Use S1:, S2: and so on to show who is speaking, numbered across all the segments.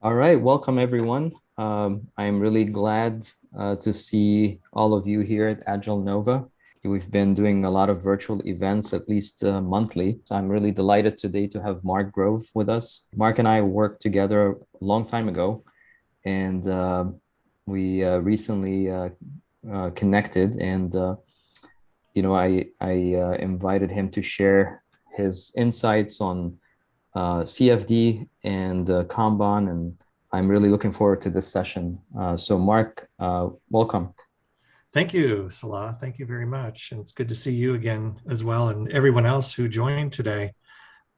S1: All right, welcome everyone. I'm really glad to see all of you here at Agile Nova. We've been doing a lot of virtual events, at least monthly. So I'm really delighted today to have Mark Grove with us. Mark and I worked together a long time ago, and we recently connected. And I invited him to share his insights on CFD and Kanban, and I'm really looking forward to this session. So Mark, welcome.
S2: Thank you, Salah. Thank you very much. And it's good to see you again as well, and everyone else who joined today.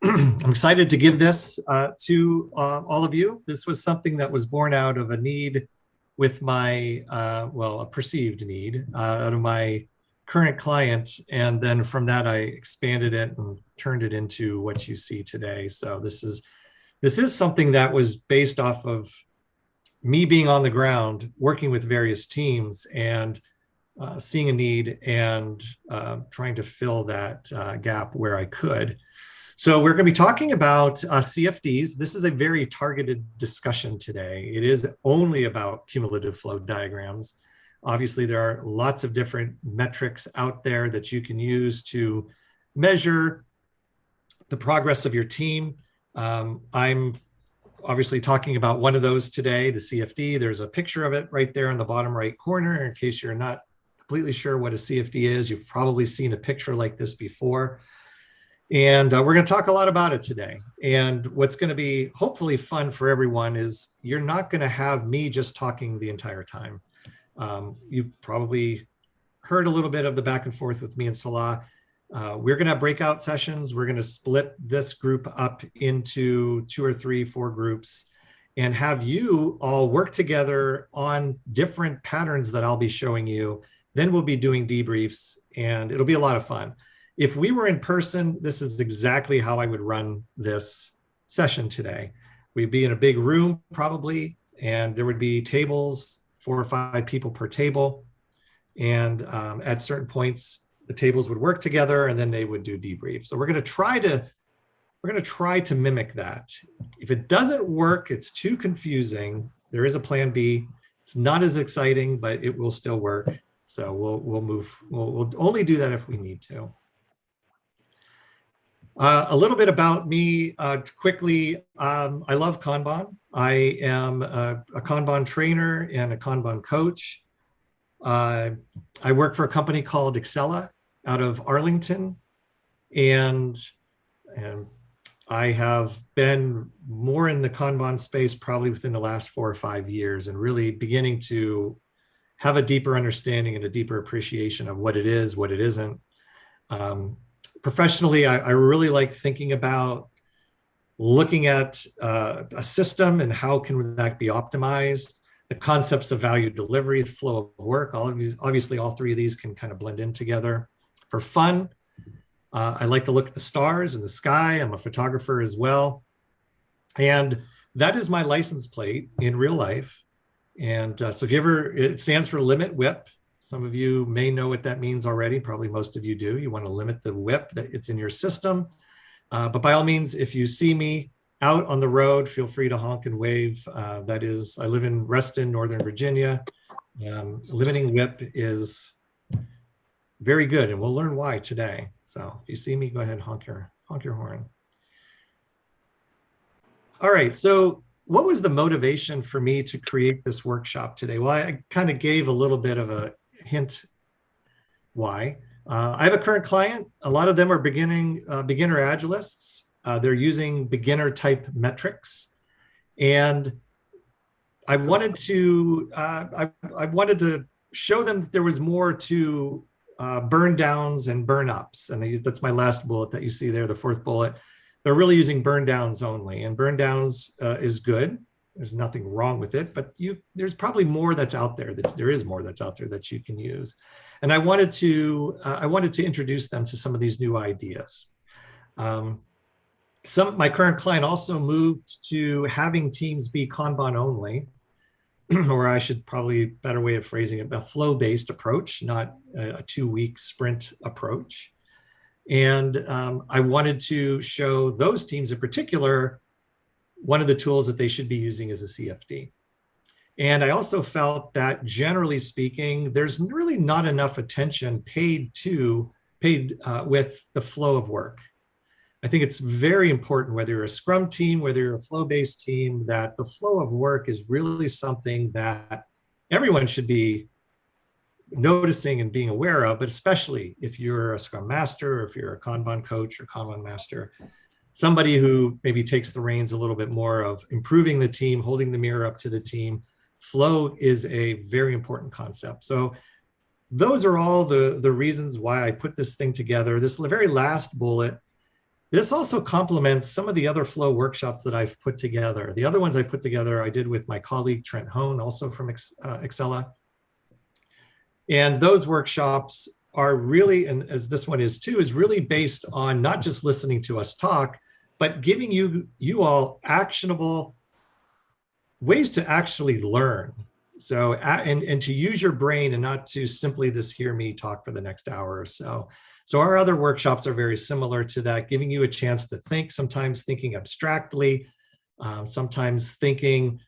S2: I'm excited to give this to all of you. This was something that was born out of a need with my, a perceived need out of my current client. And then from that, I expanded it and turned it into what you see today. So this is something that was based off of me being on the ground, working with various teams and seeing a need and trying to fill that gap where I could. So we're going to be talking about CFDs. This is a very targeted discussion today. It is only about cumulative flow diagrams. Obviously, there are lots of different metrics out there that you can use to measure the progress of your team. I'm obviously talking about one of those today, the CFD. There's a picture of it right there in the bottom right corner. In case you're not completely sure what a CFD is, you've probably seen a picture like this before. And we're going to talk a lot about it today. And what's going to be hopefully fun for everyone is you're not going to have me just talking the entire time. You probably heard a little bit of the back and forth with me and Salah. We're going to have breakout sessions. We're going to split this group up into 2 or 3, 4 groups and have you all work together on different patterns that I'll be showing you. Then we'll be doing debriefs and it'll be a lot of fun. If we were in person, this is exactly how I would run this session today. We'd be in a big room probably, and there would be tables, 4 or 5 people per table. And at certain points, the tables would work together and then they would do debrief. So we're going to try to mimic that. If it doesn't work, it's too confusing. There is a plan B. It's not as exciting, but it will still work. So we'll only do that if we need to. A little bit about me quickly. I love Kanban. I am a Kanban trainer and a Kanban coach. I work for a company called Excella out of Arlington. And I have been more in the Kanban space probably within the last 4 or 5 years and really beginning to have a deeper understanding and a deeper appreciation of what it is, what it isn't. Professionally, I really like thinking about looking at a system and how can that be optimized, the concepts of value delivery, the flow of work. All of these, obviously, all 3 of these can kind of blend in together. For fun, I like to look at the stars in the sky. I'm a photographer as well. And that is my license plate in real life. And so if you ever, it stands for limit WIP. Some of you may know what that means already. Probably most of you do. You want to limit the WIP that it's in your system. But by all means, if you see me out on the road, feel free to honk and wave. That is, I live in Reston, Northern Virginia. Limiting WIP is very good, and we'll learn why today. So if you see me, go ahead and honk your horn. All right, so what was the motivation for me to create this workshop today? Well, I kind of gave a little bit of a hint why. I have a current client. A lot of them are beginner Agilists. They're using beginner type metrics. And I wanted to show them that there was more to burn downs and burn ups. And that's my last bullet that you see there, the 4th bullet. They're really using burn downs only, and burn downs is good. There's nothing wrong with it, but there's probably more that's out there. There is more that's out there that you can use. And I wanted to introduce them to some of these new ideas. My current client also moved to having teams be Kanban only, or I should probably, better way of phrasing it, a flow-based approach, not a 2-week sprint approach. And I wanted to show those teams in particular one of the tools that they should be using is a CFD. And I also felt that generally speaking, there's really not enough attention paid with the flow of work. I think it's very important, whether you're a Scrum team, whether you're a flow-based team, that the flow of work is really something that everyone should be noticing and being aware of, but especially if you're a Scrum master, or if you're a Kanban coach or Kanban master, somebody who maybe takes the reins a little bit more of improving the team, holding the mirror up to the team. Flow is a very important concept. So those are all the reasons why I put this thing together. This very last bullet, this also complements some of the other flow workshops that I've put together. The other ones I put together, I did with my colleague, Trent Hone, also from Excella. And those workshops are really, and as this one is too, is really based on not just listening to us talk, but giving you all actionable ways to actually learn. So, and to use your brain and not to simply just hear me talk for the next hour or so. So our other workshops are very similar to that, giving you a chance to think, sometimes thinking abstractly, sometimes thinking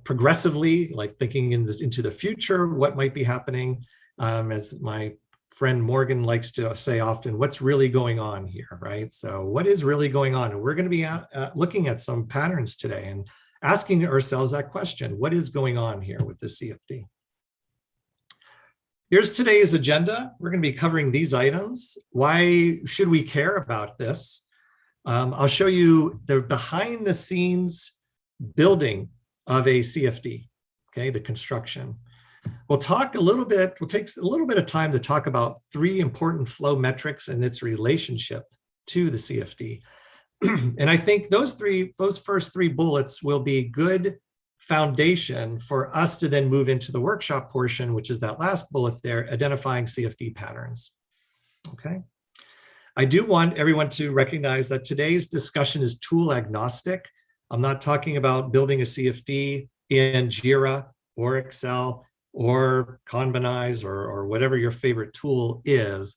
S2: progressively, like thinking into the future, what might be happening. As my friend Morgan likes to say often, what's really going on here, right? So what is really going on? And we're going to be looking at some patterns today and asking ourselves that question, what is going on here with the CFD? Here's today's agenda. We're going to be covering these items. Why should we care about this? I'll show you the behind the scenes building of a CFD, okay, the construction. We'll talk a little bit, we'll take a little bit of time to talk about 3 important flow metrics and its relationship to the CFD. And I think those first 3 bullets will be good foundation for us to then move into the workshop portion, which is that last bullet there, identifying CFD patterns. Okay. I do want everyone to recognize that today's discussion is tool agnostic. I'm not talking about building a CFD in Jira or Excel or Kanbanize or whatever your favorite tool is.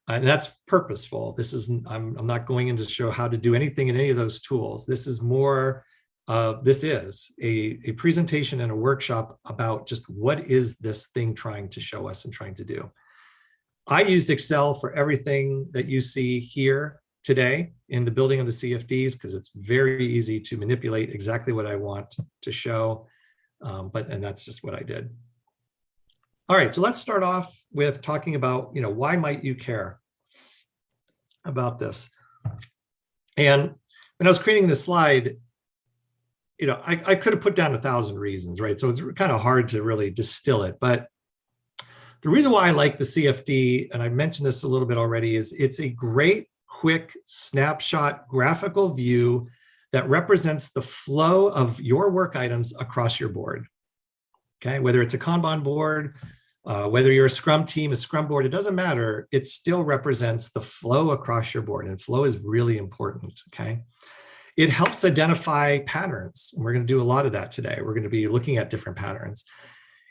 S2: And that's purposeful. This isn't, I'm not going in to show how to do anything in any of those tools. This is more, this is a presentation and a workshop about just what is this thing trying to show us and trying to do. I used Excel for everything that you see here today in the building of the CFDs, because it's very easy to manipulate exactly what I want to show. And that's just what I did. All right, so let's start off with talking about, why might you care about this? And when I was creating this slide, I could have put down 1,000 reasons, right? So it's kind of hard to really distill it. But the reason why I like the CFD, and I mentioned this a little bit already, is it's a great, quick snapshot graphical view that represents the flow of your work items across your board. Okay, whether it's a Kanban board, whether you're a Scrum team, a Scrum board, it doesn't matter. It still represents the flow across your board, and flow is really important, okay? It helps identify patterns, and we're going to do a lot of that today. We're going to be looking at different patterns.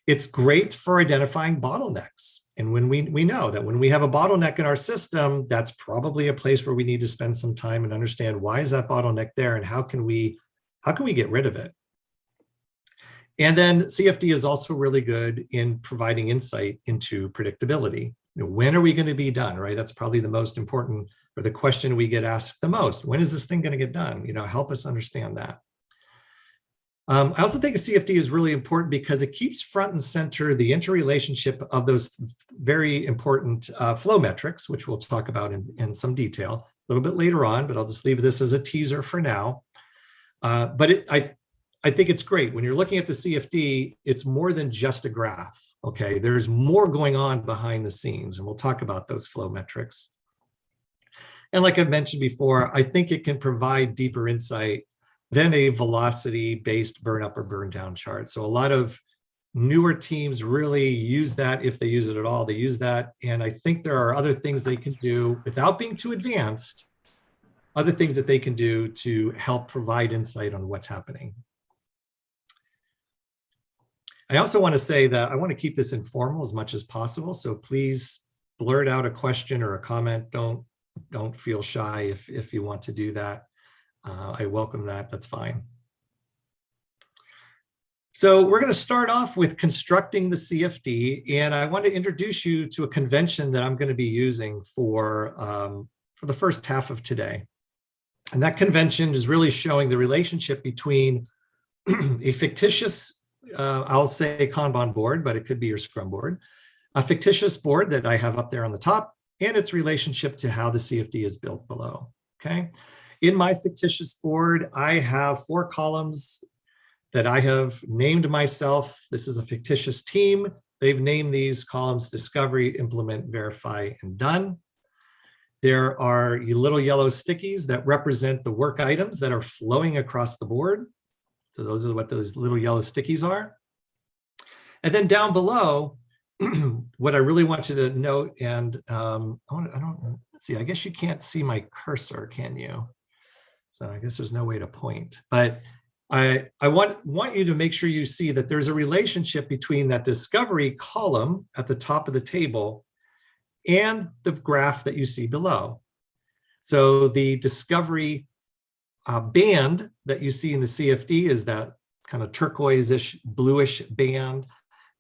S2: It's great for identifying bottlenecks. And when we know that when we have a bottleneck in our system, that's probably a place where we need to spend some time and understand why is that bottleneck there and how can we get rid of it? And then CFD is also really good in providing insight into predictability. When are we going to be done, right? That's probably the most important, or the question we get asked the most. When is this thing going to get done? Help us understand that. I also think a CFD is really important because it keeps front and center the interrelationship of those very important flow metrics, which we'll talk about in some detail a little bit later on, but I'll just leave this as a teaser for now. But I think it's great. When you're looking at the CFD, it's more than just a graph, okay? There's more going on behind the scenes, and we'll talk about those flow metrics. And like I've mentioned before, I think it can provide deeper insight than a velocity-based burn up or burn down chart. So a lot of newer teams really use that, if they use it at all, they use that. And I think there are other things they can do without being too advanced, other things that they can do to help provide insight on what's happening. I also want to say that I want to keep this informal as much as possible. So please blurt out a question or a comment. Don't feel shy if you want to do that. I welcome that. That's fine. So we're going to start off with constructing the CFD, and I want to introduce you to a convention that I'm going to be using for the first half of today. And that convention is really showing the relationship between a fictitious, I'll say Kanban board, but it could be your Scrum board, a fictitious board that I have up there on the top, and its relationship to how the CFD is built below, okay? In my fictitious board, I have 4 columns that I have named myself. This is a fictitious team. They've named these columns discovery, implement, verify, and done. There are little yellow stickies that represent the work items that are flowing across the board. So those are what those little yellow stickies are. And then down below, what I really want you to note, and let's see, I guess you can't see my cursor, can you? So I guess there's no way to point, but I want you to make sure you see that there's a relationship between that discovery column at the top of the table and the graph that you see below. So the discovery band that you see in the CFD is that kind of turquoise-ish, bluish band.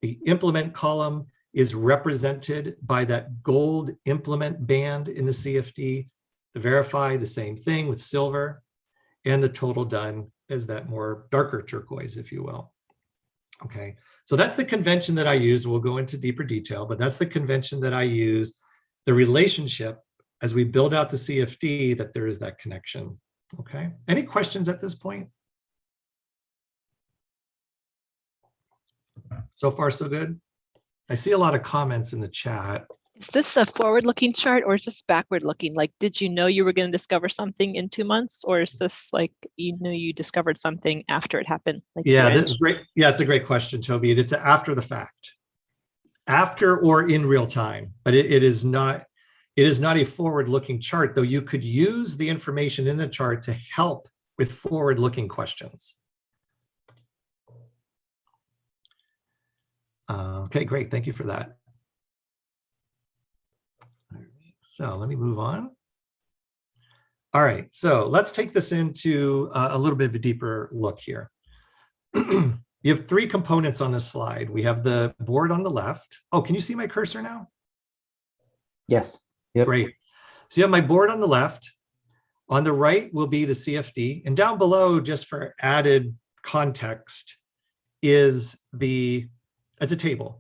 S2: The implement column is represented by that gold implement band in the CFD. The verify, the same thing with silver, and the total done is that more darker turquoise, if you will. Okay, so that's the convention that I use. We'll go into deeper detail, but that's the convention that I use, the relationship as we build out the CFD, that there is that connection. Okay, any questions at this point? So far, so good. I see a lot of comments in the chat.
S3: Is this a forward-looking chart or is this backward-looking? Like, did you know you were going to discover something in 2 months, or is this like you knew you discovered something after it happened? Like
S2: yeah, that's great. Yeah, it's a great question, Toby. It's after the fact, after or in real time, but it is not a forward-looking chart, though you could use the information in the chart to help with forward-looking questions. Okay, great. Thank you for that. So let me move on. All right, so let's take this into a little bit of a deeper look here. You have 3 components on this slide. We have the board on the left. Oh, can you see my cursor now?
S1: Yes. Yep.
S2: Great. So you have my board on the left. On the right will be the CFD. And down below, just for added context, is it's a table.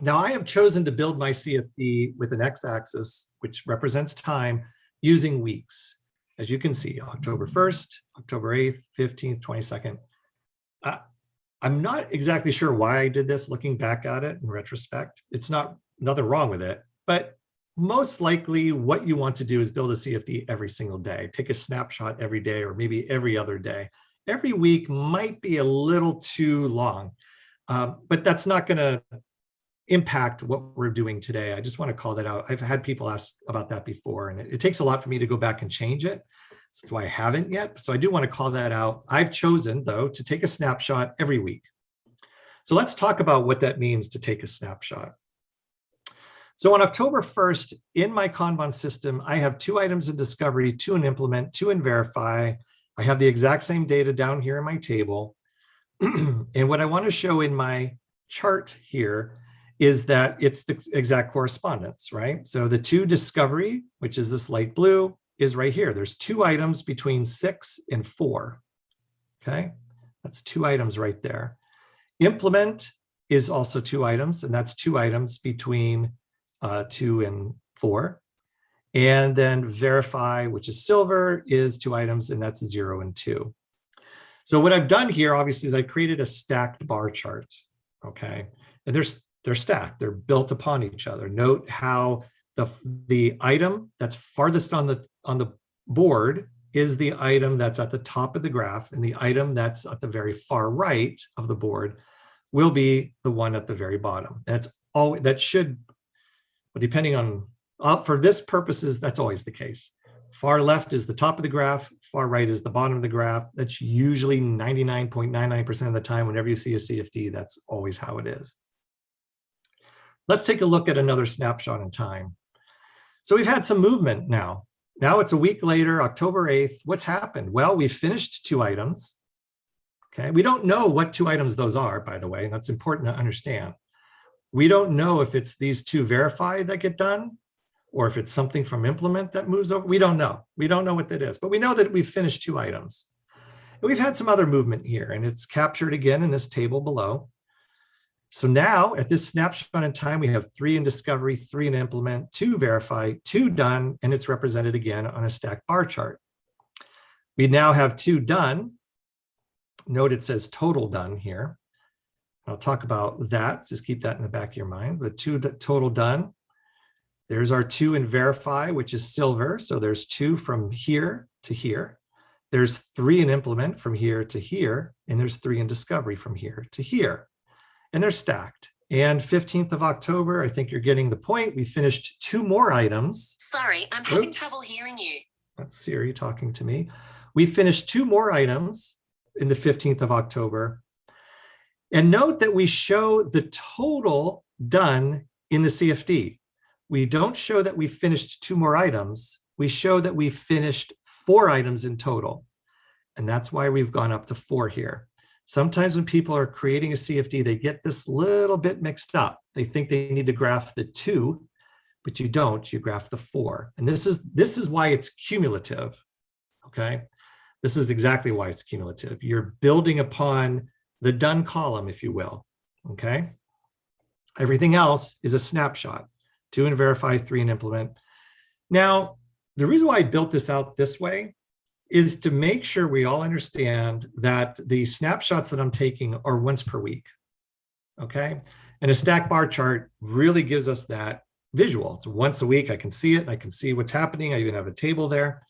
S2: Now I have chosen to build my CFD with an x-axis, which represents time, using weeks. As you can see, October 1st, October 8th, 15th, 22nd. I'm not exactly sure why I did this looking back at it in retrospect. It's nothing wrong with it, but most likely what you want to do is build a CFD every single day. Take a snapshot every day or maybe every other day. Every week might be a little too long, but that's not going to impact what we're doing today. I just want to call that out. I've had people ask about that before, and it takes a lot for me to go back and change it. That's why I haven't yet. So I do want to call that out. I've chosen, though, to take a snapshot every week. So let's talk about what that means to take a snapshot. So on October 1st, in my Kanban system, I have 2 items in discovery, 2 in implement, 2 in verify. I have the exact same data down here in my table. And what I want to show in my chart here is that it's the exact correspondence, right? So the 2 discovery, which is this light blue, is right here. There's 2 items between 6 and 4, okay? That's 2 items right there. Implement is also 2 items, and that's 2 items between 2 and 4. And then verify, which is silver, is 2 items, and that's 0 and 2. So what I've done here, obviously, is I created a stacked bar chart, okay? And they're stacked, they're built upon each other. Note how the item that's farthest on the board is the item that's at the top of the graph, and the item that's at the very far right of the board will be the one at the very bottom. That should, depending on, for this purposes, that's always the case. Far left is the top of the graph, far right is the bottom of the graph. That's usually 99.99% of the time. Whenever you see a CFD, that's always how it is. Let's take a look at another snapshot in time. So we've had some movement now Now it's a week later, October 8th. What's happened? Well, we finished 2 items. Okay, we don't know what 2 items those are, by the way. That's important to understand. We don't know if it's these 2 verify that get done, or if it's something from implement that moves over. We don't know. We don't know what that is, but we know that we've finished 2 items. And we've had some other movement here, and it's captured again in this table below. So now at this snapshot in time, we have 3 in discovery, 3 in implement, 2 verify, 2 done, and it's represented again on a stacked bar chart. We now have 2 done. Note it says total done here. I'll talk about that. Just keep that in the back of your mind. The 2 total done. There's our 2 in verify, which is silver. So there's 2 from here to here. There's 3 in implement from here to here. And there's 3 in discovery from here to here. And they're stacked. And 15th of October, I think you're getting the point. We finished 2 more items.
S4: Sorry, I'm having trouble hearing you.
S2: That's Siri talking to me. We finished 2 more items in the 15th of October. And note that we show the total done in the CFD. We don't show that we finished 2 more items. We show that we finished 4 items in total. And that's why we've gone up to 4 here. Sometimes when people are creating a CFD, they get this little bit mixed up. They think they need to graph the 2, but you don't, you graph the 4. And this is why it's cumulative, okay? This is exactly why it's cumulative. You're building upon the done column, if you will, okay? Everything else is a snapshot, 2 in verify, 3 in implement. Now, the reason why I built this out this way is to make sure we all understand that the snapshots that I'm taking are once per week, okay? And a stack bar chart really gives us that visual. It's once a week, I can see it, I can see what's happening, I even have a table there.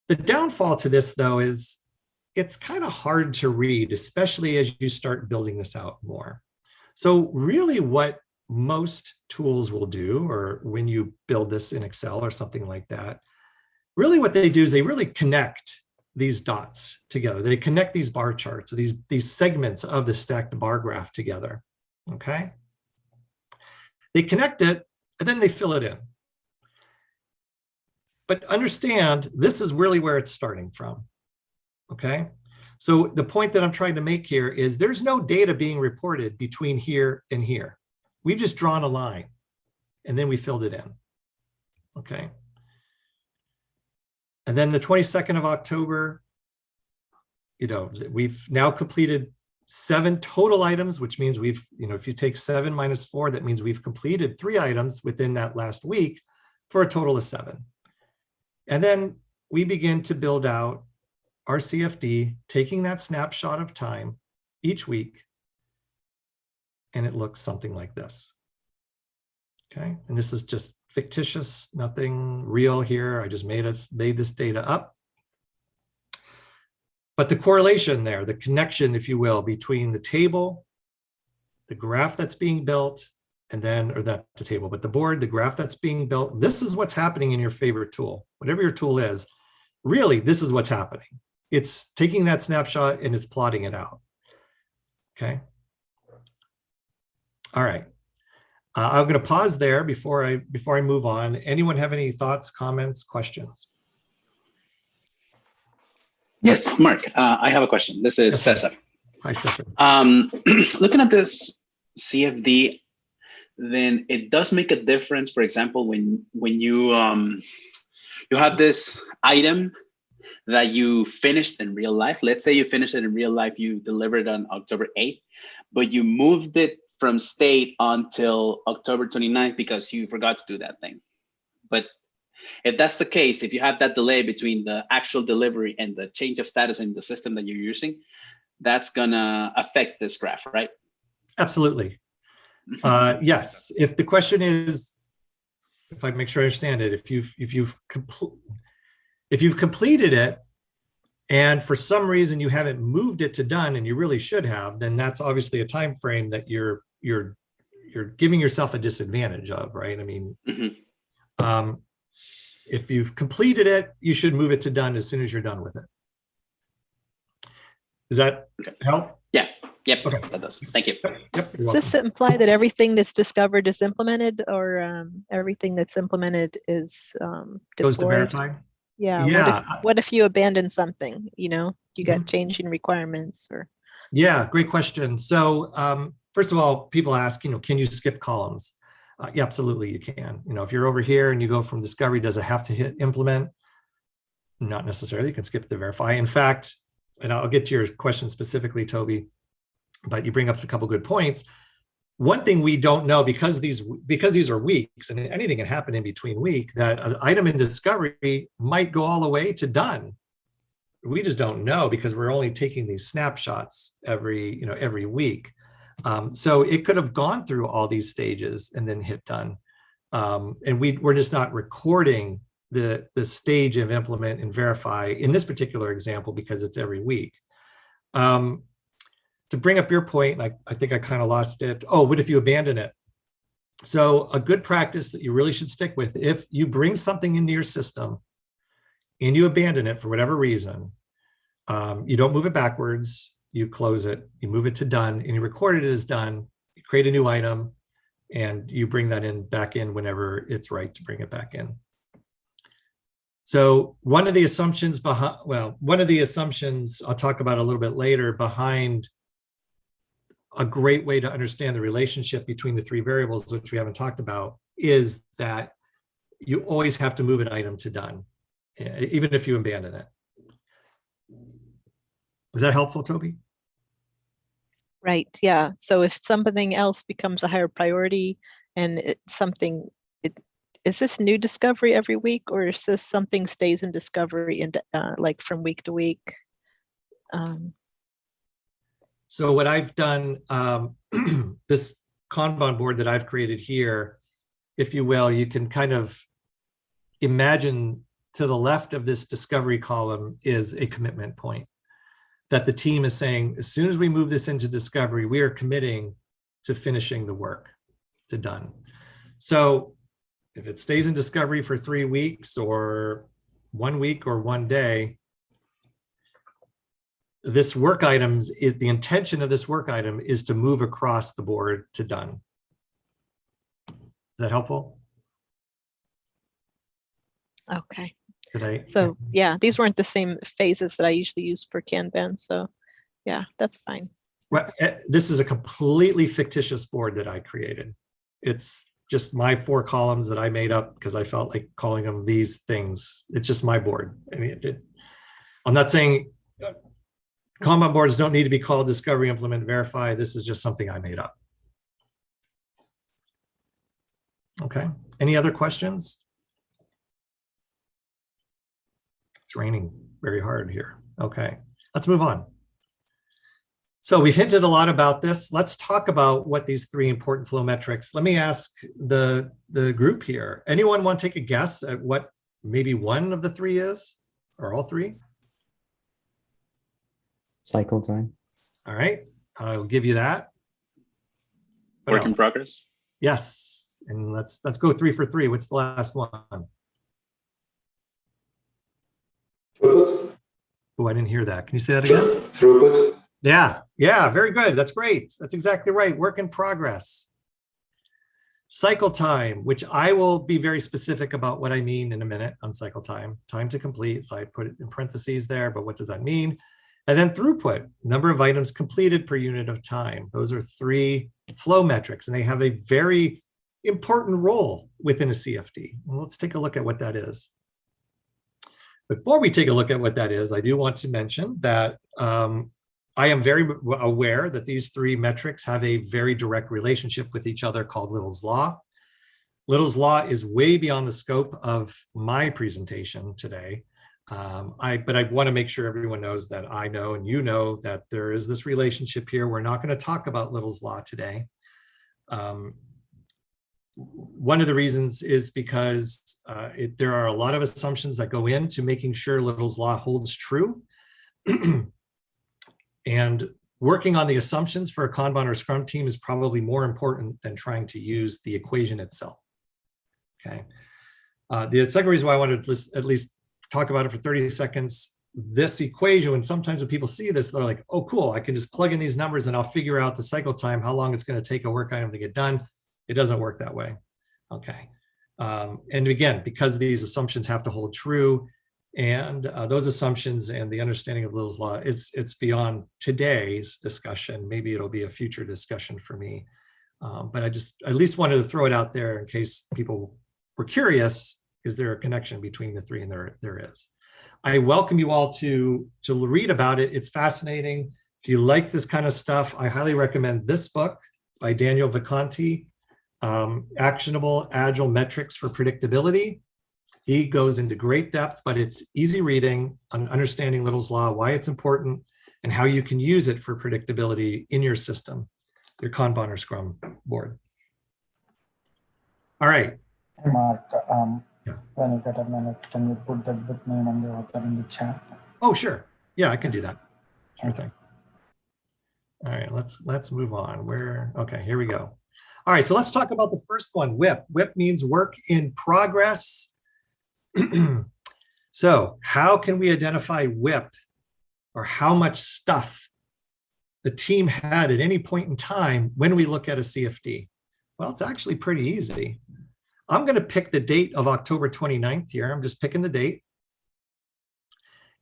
S2: The downfall to this, though, is it's kind of hard to read, especially as you start building this out more. So really what most tools will do, or when you build this in Excel or something like that, really what they do is they really connect these dots together. They connect these bar charts, these segments of the stacked bar graph together, okay? They connect it, and then they fill it in. But understand, this is really where it's starting from, okay? So the point that I'm trying to make here is there's no data being reported between here and here. We've just drawn a line, and then we filled it in, okay? And then the 22nd of October, we've now completed 7 total items, which means we've, if you take 7 minus 4, that means we've completed 3 items within that last week for a total of 7. And then we begin to build out our CFD, taking that snapshot of time each week, and it looks something like this. Okay, and this is just fictitious, nothing real here. I just made this data up. But the correlation there, the connection, if you will, between the table, the graph that's being built, and then, or not the table, but the board, the graph that's being built, this is what's happening in your favorite tool. Whatever your tool is, really, this is what's happening. It's taking that snapshot and it's plotting it out, okay? All right, I'm gonna pause there before I move on. Anyone have any thoughts, comments, questions?
S5: Yes, Mark, I have a question. This is Cesar.
S2: Hi, Cesar.
S5: Looking at this CFD, then it does make a difference. For example, when you have this item that you finished in real life. Let's say you finished it in real life, you delivered on October 8th, but you moved it from state until October 29th because you forgot to do that thing. But if that's the case, if you have that delay between the actual delivery and the change of status in the system that you're using, that's gonna affect this graph, right?
S2: Absolutely. Yes. If the question is, if I make sure I understand it, if you've completed it and for some reason you haven't moved it to done and you really should have, then that's obviously a time frame that you're giving yourself a disadvantage of, right? I mean, if you've completed it, you should move it to done as soon as you're done with it. Does that help?
S5: Yeah. Yep,
S2: Okay.
S5: that does. Thank you.
S2: Yep, you're
S3: Does this
S2: welcome.
S3: imply that everything that's discovered is implemented, or everything that's implemented is
S2: Goes to
S3: deployed?
S2: verify?
S3: Yeah.
S2: Yeah.
S3: What if you abandon something? You got
S2: Mhm.
S3: changing requirements or.
S2: Yeah, great question. So first of all, people ask, can you skip columns? Yeah, absolutely you can. If you're over here and you go from discovery, does it have to hit implement? Not necessarily. You can skip the verify. In fact, and I'll get to your question specifically, Toby, but you bring up a couple good points. One thing we don't know, because these are weeks and anything can happen in between week, that an item in discovery might go all the way to done. We just don't know because we're only taking these snapshots every week. So it could have gone through all these stages and then hit done. And we're just not recording the stage of implement and verify in this particular example because it's every week. To bring up your point, I think I kind of lost it. Oh, what if you abandon it? So a good practice that you really should stick with, if you bring something into your system and you abandon it for whatever reason, you don't move it backwards, you close it, you move it to done, and you record it as done, you create a new item, and you bring that back in whenever it's right to bring it back in. So one of the assumptions I'll talk about a little bit later behind a great way to understand the relationship between the three variables, which we haven't talked about, is that you always have to move an item to done, even if you abandon it. Is that helpful, Toby?
S3: Right. Yeah. So if something else becomes a higher priority and is this new discovery every week, or is this something stays in discovery and like from week to week?
S2: So what I've done, this Kanban board that I've created here, if you will, you can kind of imagine to the left of this discovery column is a commitment point that the team is saying, as soon as we move this into discovery, we are committing to finishing the work to done. So if it stays in discovery for 3 weeks or 1 week or 1 day, this work items is the intention of this work item is to move across the board to done. Is that helpful?
S3: Okay.
S2: So
S3: yeah, these weren't the same phases that I usually use for Kanban. So yeah, that's fine.
S2: Well, this is a completely fictitious board that I created. It's just my 4 columns that I made up because I felt like calling them these things. It's just my board. I mean, I'm not saying Kanban boards don't need to be called discovery, implement, verify. This is just something I made up. Okay. Any other questions? It's raining very hard here. Okay, let's move on. So we've hinted a lot about this. Let's talk about what these 3 important flow metrics. Let me ask the group here. Anyone want to take a guess at what maybe one of the 3 is, or all 3?
S1: Cycle time.
S2: All right, I'll give you that.
S5: Work in progress.
S2: Yes, and let's go 3 for 3. What's the last one?
S6: Throughput.
S2: Oh, I didn't hear that. Can you say that again?
S6: Throughput.
S2: Yeah, very good. That's great. That's exactly right. Work in progress. Cycle time, which I will be very specific about what I mean in a minute on cycle time. Time to complete, so I put it in parentheses there, but what does that mean? And then throughput, number of items completed per unit of time. Those are 3 flow metrics, and they have a very important role within a CFD. Well, let's take a look at what that is. Before we take a look at what that is, I do want to mention that I am very aware that these 3 metrics have a very direct relationship with each other called Little's Law. Little's Law is way beyond the scope of my presentation today. But I want to make sure everyone knows that I know and you know that there is this relationship here. We're not going to talk about Little's Law today. One of the reasons is because there are a lot of assumptions that go into making sure Little's Law holds true. And working on the assumptions for a Kanban or Scrum team is probably more important than trying to use the equation itself. Okay. The second reason why I wanted to at least talk about it for 30 seconds this equation, when sometimes when people see this, they're like, oh, cool, I can just plug in these numbers and I'll figure out the cycle time, how long it's going to take a work item to get done. It doesn't work that way. Okay. And again, because these assumptions have to hold true, and those assumptions and the understanding of Little's law, it's beyond today's discussion. Maybe it'll be a future discussion for me. But I just at least wanted to throw it out there in case people were curious. Is there a connection between the three? And there is. I welcome you all to read about it. It's fascinating. If you like this kind of stuff, I highly recommend this book by Daniel Viconti, Actionable Agile Metrics for Predictability. He goes into great depth, but it's easy reading on understanding Little's law, why it's important, and how you can use it for predictability in your system, your Kanban or Scrum board. All right.
S7: Hey Mark, when you get a minute, can you put the book name and the author in the chat?
S2: Oh, sure. Yeah, I can do that. Sure thing. All right, let's move on. Okay, here we go. All right, so let's talk about the first one, WIP. WIP means work in progress. So how can we identify WIP, or how much stuff the team had at any point in time when we look at a CFD? Well, it's actually pretty easy. I'm going to pick the date of October 29th here. I'm just picking the date.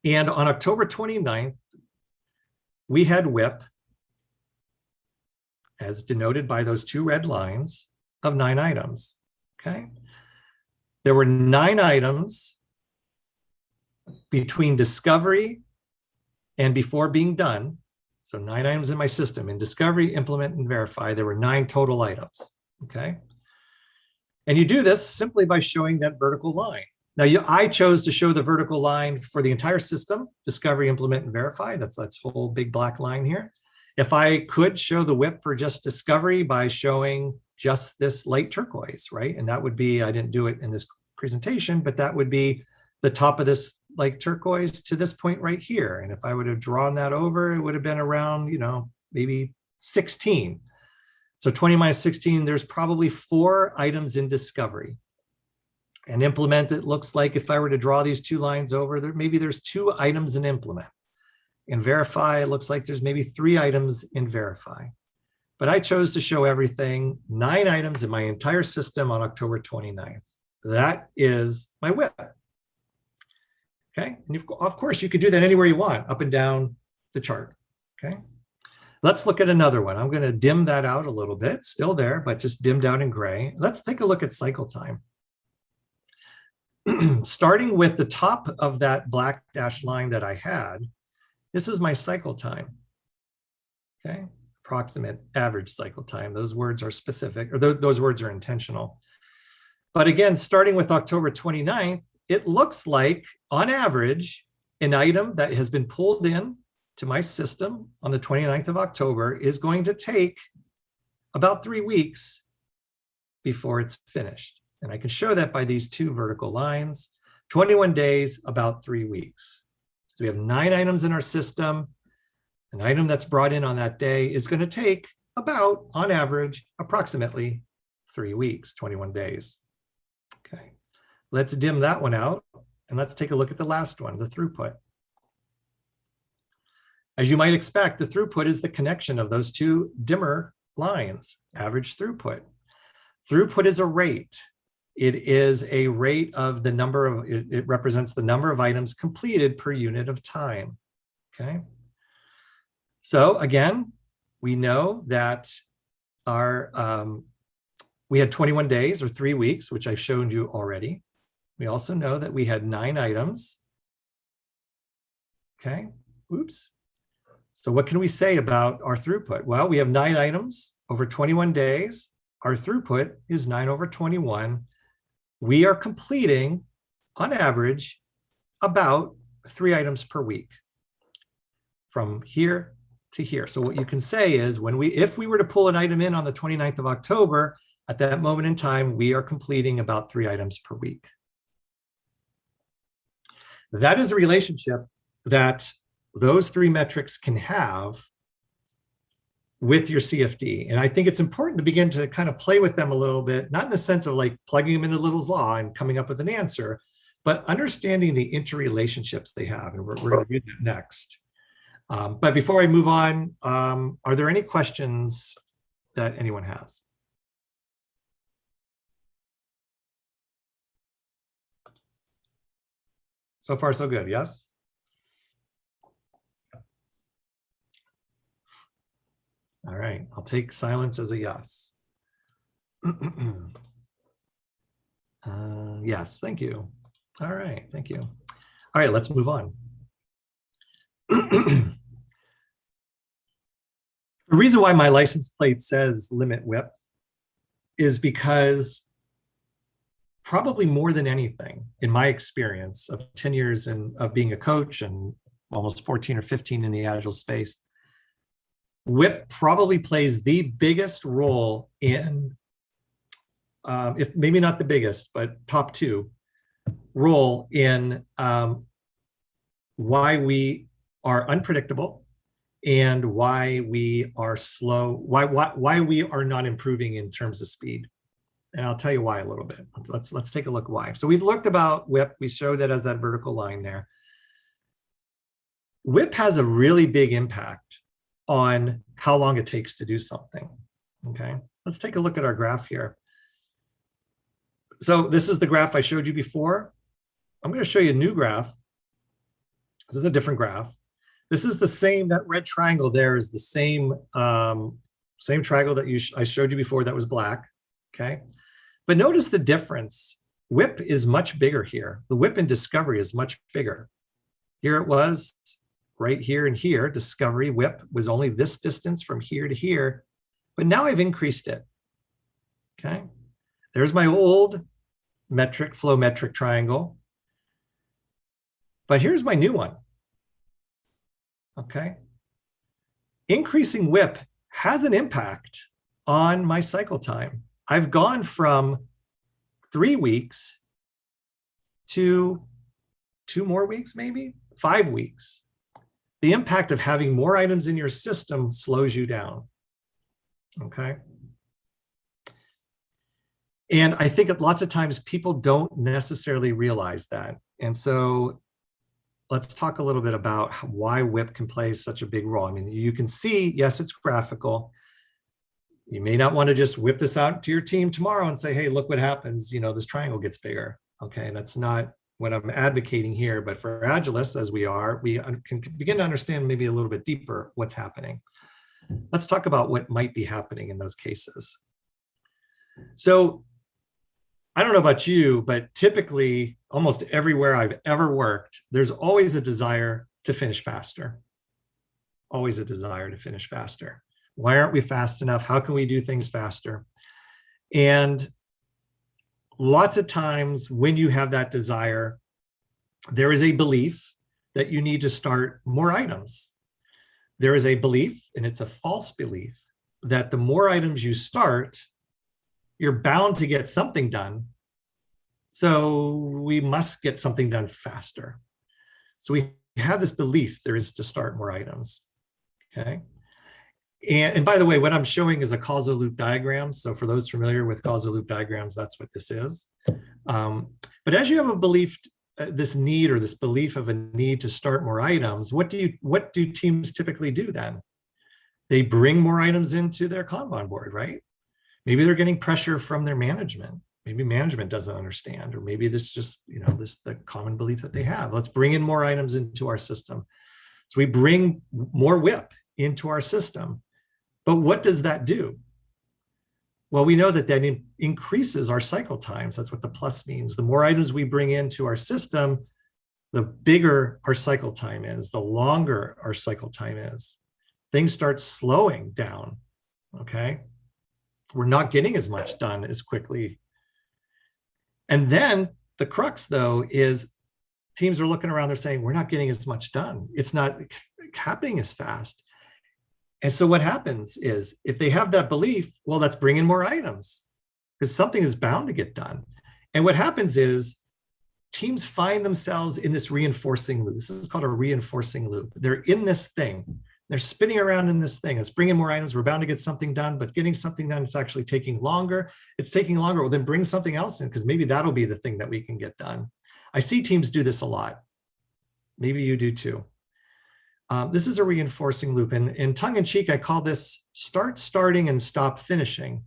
S2: And on October 29th, we had WIP, as denoted by those two red lines, of 9 items. Okay. There were 9 items between discovery and before being done. So 9 items in my system. In discovery, implement, and verify, there were 9 total items. Okay. And you do this simply by showing that vertical line. Now, I chose to show the vertical line for the entire system, discovery, implement, and verify. That's whole big black line here. If I could show the WIP for just discovery by showing just this light turquoise, right? And that would be, I didn't do it in this presentation, but that would be the top of this light turquoise to this point right here. And if I would have drawn that over, it would have been around, maybe 16. So 20 minus 16, there's probably 4 items in discovery. And implement, it looks like if I were to draw these 2 lines over, maybe there's 2 items in implement. In verify, it looks like there's maybe 3 items in verify. But I chose to show everything, 9 items in my entire system on October 29th. That is my WIP. Okay, and of course you can do that anywhere you want, up and down the chart. Okay, let's look at another one. I'm going to dim that out a little bit, still there, but just dimmed out in gray. Let's take a look at cycle time. Starting with the top of that black dashed line that I had, this is my cycle time. Okay, approximate average cycle time. Those words are specific, or those words are intentional. But again, starting with October 29th, it looks like on average, an item that has been pulled in to my system on the 29th of October is going to take about 3 weeks before it's finished. And I can show that by these 2 vertical lines, 21 days, about 3 weeks. So we have 9 items in our system. An item that's brought in on that day is going to take about, on average, approximately 3 weeks, 21 days. Okay, let's dim that one out and let's take a look at the last one, the throughput. As you might expect, the throughput is the connection of those 2 dimmer lines, average throughput. Throughput is a rate. It is a rate of the number of, it represents the number of items completed per unit of time. Okay. So again, we know that we had 21 days or 3 weeks, which I've shown you already. We also know that we had 9 items. Okay, oops. So what can we say about our throughput? Well, we have 9 items over 21 days. Our throughput is 9 over 21. We are completing, on average, about 3 items per week from here to here. So what you can say is if we were to pull an item in on the 29th of October, at that moment in time, we are completing about 3 items per week. That is a relationship that those 3 metrics can have with your CFD. And I think it's important to begin to kind of play with them a little bit, not in the sense of like plugging them into Little's law and coming up with an answer, but understanding the interrelationships they have, and we're going to do that next. But before I move on, are there any questions that anyone has? So far, so good, yes? All right, I'll take silence as a yes. Yes, thank you. All right, thank you. All right, let's move on. The reason why my license plate says limit WIP is because probably more than anything, in my experience of 10 years of being a coach and almost 14 or 15 in the Agile space, WIP probably plays the biggest role in, if maybe not the biggest, but top 2 role in why we are unpredictable and why we are slow, why we are not improving in terms of speed. And I'll tell you why a little bit. Let's take a look why. So we've looked about WIP. We showed that as that vertical line there. WIP has a really big impact on how long it takes to do something. Okay, let's take a look at our graph here. So this is the graph I showed you before. I'm going to show you a new graph. This is a different graph. This is the same, that red triangle there is the same, same triangle that I showed you before that was black, okay? But notice the difference. WIP is much bigger here. The WIP in discovery is much bigger. Here it was, right here and here, discovery WIP was only this distance from here to here, but now I've increased it, okay? There's my old metric, flow metric triangle. But here's my new one, okay? Increasing WIP has an impact on my cycle time. I've gone from 3 weeks to 2 more weeks, maybe 5 weeks. The impact of having more items in your system slows you down, okay? And I think that lots of times people don't necessarily realize that. And so let's talk a little bit about why WIP can play such a big role. I mean, you can see, yes, it's graphical. You may not want to just whip this out to your team tomorrow and say, hey, look what happens. You know, this triangle gets bigger. Okay, that's not what I'm advocating here. But for Agilists, as we are, we can begin to understand maybe a little bit deeper what's happening. Let's talk about what might be happening in those cases. So I don't know about you, but typically almost everywhere I've ever worked, there's always a desire to finish faster. Always a desire to finish faster. Why aren't we fast enough? How can we do things faster? And lots of times when you have that desire, there is a belief that you need to start more items. There is a belief, and it's a false belief, that the more items you start, you're bound to get something done. So we must get something done faster. So we have this belief there is to start more items, okay? And by the way, what I'm showing is a causal loop diagram. So for those familiar with causal loop diagrams, that's what this is. But as you have a belief, this need or this belief of a need to start more items, what do teams typically do then? They bring more items into their Kanban board, right? Maybe they're getting pressure from their management. Maybe management doesn't understand, or maybe this just, you know, this the common belief that they have. Let's bring in more items into our system. So we bring more WIP into our system. But what does that do? Well, we know that increases our cycle times. That's what the plus means. The more items we bring into our system, the bigger our cycle time is, the longer our cycle time is. Things start slowing down, okay? We're not getting as much done as quickly. And then the crux, though, is teams are looking around, they're saying, we're not getting as much done. It's not happening as fast. And so what happens is, if they have that belief, well, let's bring in more items because something is bound to get done. And what happens is teams find themselves in this reinforcing loop. This is called a reinforcing loop. They're in this thing. They're spinning around in this thing. It's bringing more items. We're bound to get something done, but getting something done, it's actually taking longer. It's taking longer. Well, then bring something else in because maybe that'll be the thing that we can get done. I see teams do this a lot. Maybe you do too. This is a reinforcing loop, and in tongue in cheek, I call this start starting and stop finishing.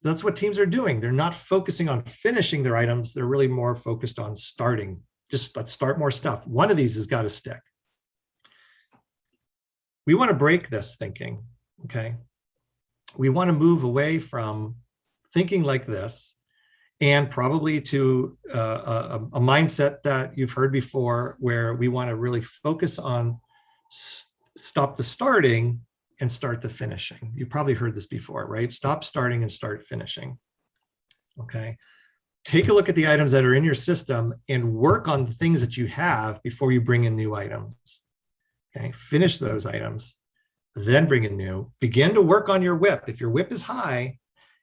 S2: That's what teams are doing. They're not focusing on finishing their items. They're really more focused on starting. Just let's start more stuff. One of these has got to stick. We want to break this thinking, okay? We want to move away from thinking like this and probably to a mindset that you've heard before, where we want to really focus on stop the starting and start the finishing. You've probably heard this before, right? Stop starting and start finishing. Okay. Take a look at the items that are in your system and work on the things that you have before you bring in new items. Okay. Finish those items, then bring in new. Begin to work on your WIP. If your WIP is high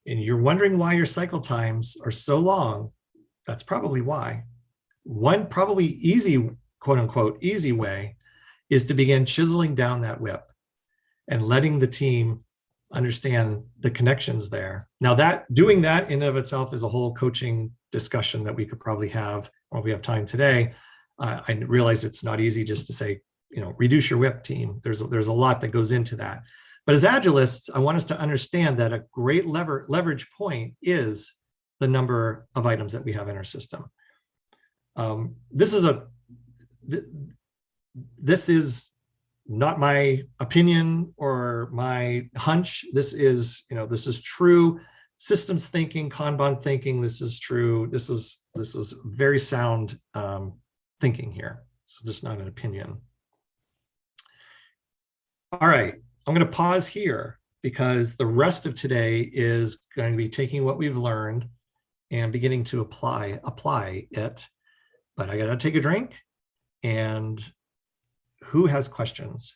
S2: and you're wondering why your cycle times are so long, that's probably why. One probably easy, quote unquote, easy way is to begin chiseling down that WIP and letting the team understand the connections there. Now, doing that in and of itself is a whole coaching discussion that we could probably have when we have time today. I realize it's not easy just to say, reduce your WIP, team. There's a lot that goes into that. But as Agilists, I want us to understand that a great leverage point is the number of items that we have in our system. This is not my opinion or my hunch. This is true systems thinking, Kanban thinking. This is true. This is very sound thinking here. It's just not an opinion. All right, I'm going to pause here because the rest of today is going to be taking what we've learned and beginning to apply it. But I got to take a drink. And who has questions?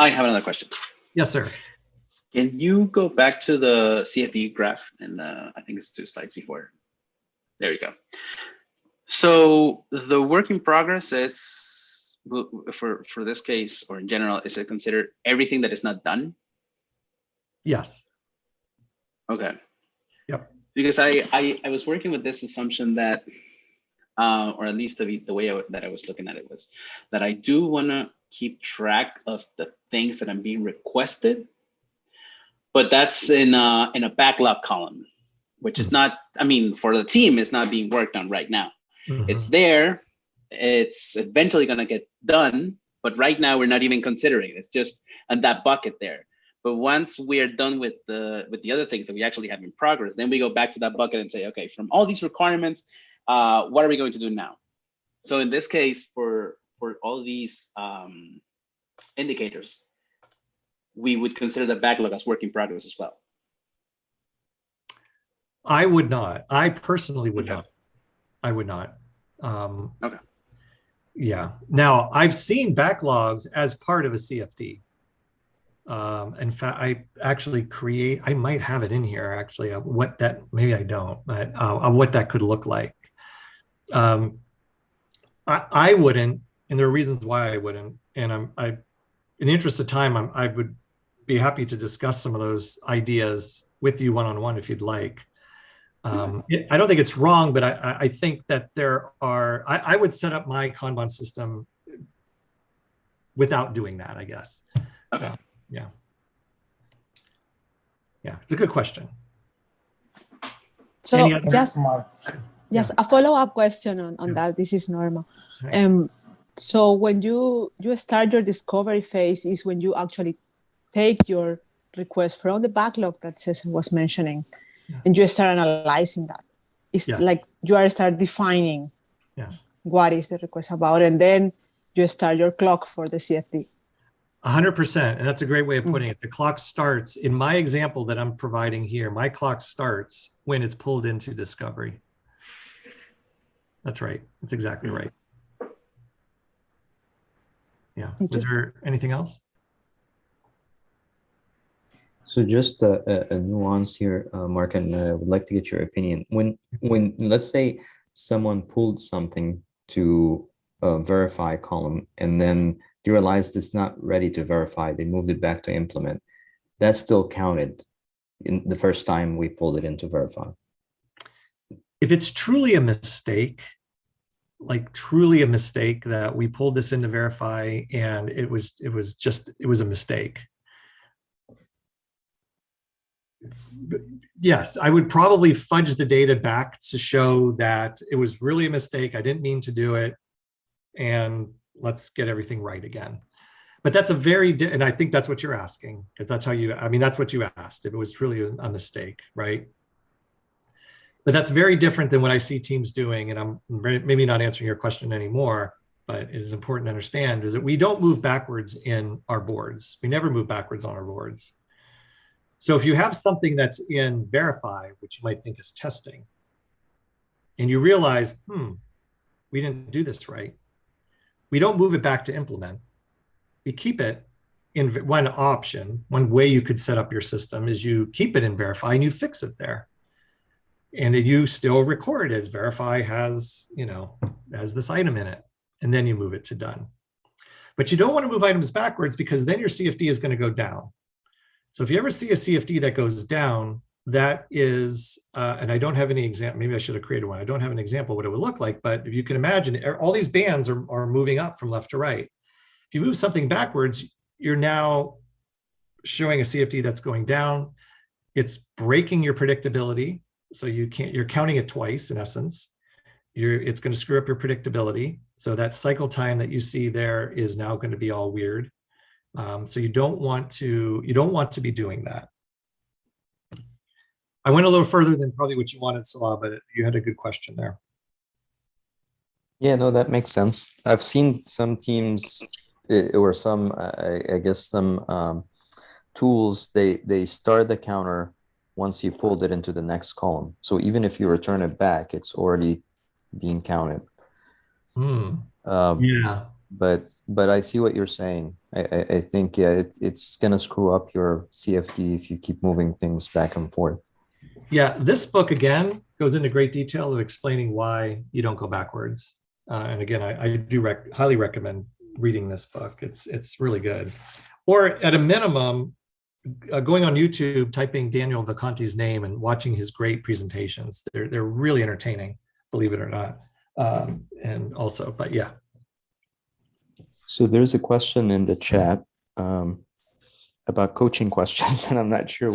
S5: I have another question.
S2: Yes, sir.
S5: Can you go back to the CFD graph? And I think it's 2 slides before. There you go. So the work in progress is, for this case, or in general, is it considered everything that is not done?
S2: Yes.
S5: Okay.
S2: Yep.
S5: Because I was working with this assumption that, or at least the way that I was looking at it was that I do want to keep track of the things that I'm being requested, but that's in a backlog column, which is not, for the team, it's not being worked on right now. Mm-hmm. It's there, it's eventually going to get done, but right now we're not even considering it. It's just in that bucket there. But once we are done with the other things that we actually have in progress, then we go back to that bucket and say, okay, from all these requirements, what are we going to do now? So in this case, for all these indicators, we would consider the backlog as work in progress as well.
S2: I would not. I personally would not. I would not.
S5: Okay.
S2: Yeah. Now, I've seen backlogs as part of a CFD. In fact, I actually I might have it in here actually, maybe I don't, but what that could look like. I wouldn't, and there are reasons why I wouldn't, and in the interest of time, I would be happy to discuss some of those ideas with you one-on-one if you'd like. I don't think it's wrong, but I think that I would set up my Kanban system without doing that, I guess.
S5: Okay.
S2: Yeah. It's a good question.
S8: So just a follow-up question on that. This is normal. Right. So when you start your discovery phase is when you actually take your request from the backlog that Cesar was mentioning, and you start analyzing that. It's like you start defining what is the request about, and then you start your clock for the CFD.
S2: 100%, and that's a great way of putting it. The clock starts, in my example that I'm providing here, my clock starts when it's pulled into discovery. That's right. That's exactly right. Yeah. Was there anything else?
S1: So just a nuance here, Mark, and I would like to get your opinion. When let's say someone pulled something to verify column, and then you realized it's not ready to verify, they moved it back to implement, that's still counted in the first time we pulled it into Verify?
S2: If it's truly a mistake, like truly a mistake that we pulled this into Verify and it was a mistake. Yes, I would probably fudge the data back to show that it was really a mistake. I didn't mean to do it. And let's get everything right again. But that's and I think that's what you're asking, because that's how that's what you asked, if it was truly a mistake, right? But that's very different than what I see teams doing. And I'm maybe not answering your question anymore, but it is important to understand is that we don't move backwards in our boards. We never move backwards on our boards. So if you have something that's in Verify, which you might think is testing, and you realize, we didn't do this right, we don't move it back to implement. We keep it in one option. One way you could set up your system is you keep it in Verify and you fix it there. And you still record as Verify has this item in it, and then you move it to done. But you don't want to move items backwards, because then your CFD is going to go down. So if you ever see a CFD that goes down, that is, and I don't have any example, maybe I should have created one. I don't have an example of what it would look like, but if you can imagine, all these bands are moving up from left to right. If you move something backwards, you're now showing a CFD that's going down. It's breaking your predictability. So you're counting it twice in essence. It's going to screw up your predictability. So that cycle time that you see there is now going to be all weird. So you don't want to be doing that. I went a little further than probably what you wanted, Salah, but you had a good question there.
S1: Yeah, no, that makes sense. I've seen some teams or some, I guess some tools, they start the counter once you pulled it into the next column. So even if you return it back, it's already being counted.
S2: Yeah.
S1: But I see what you're saying. I think, yeah, it's going to screw up your CFD if you keep moving things back and forth.
S2: Yeah, this book, again, goes into great detail of explaining why you don't go backwards. And again, I do highly recommend reading this book. It's really good. Or at a minimum, going on YouTube, typing Daniel Vacanti's name and watching his great presentations. They're really entertaining, believe it or not. And also, but yeah.
S1: So there's a question in the chat about coaching questions, and I'm not sure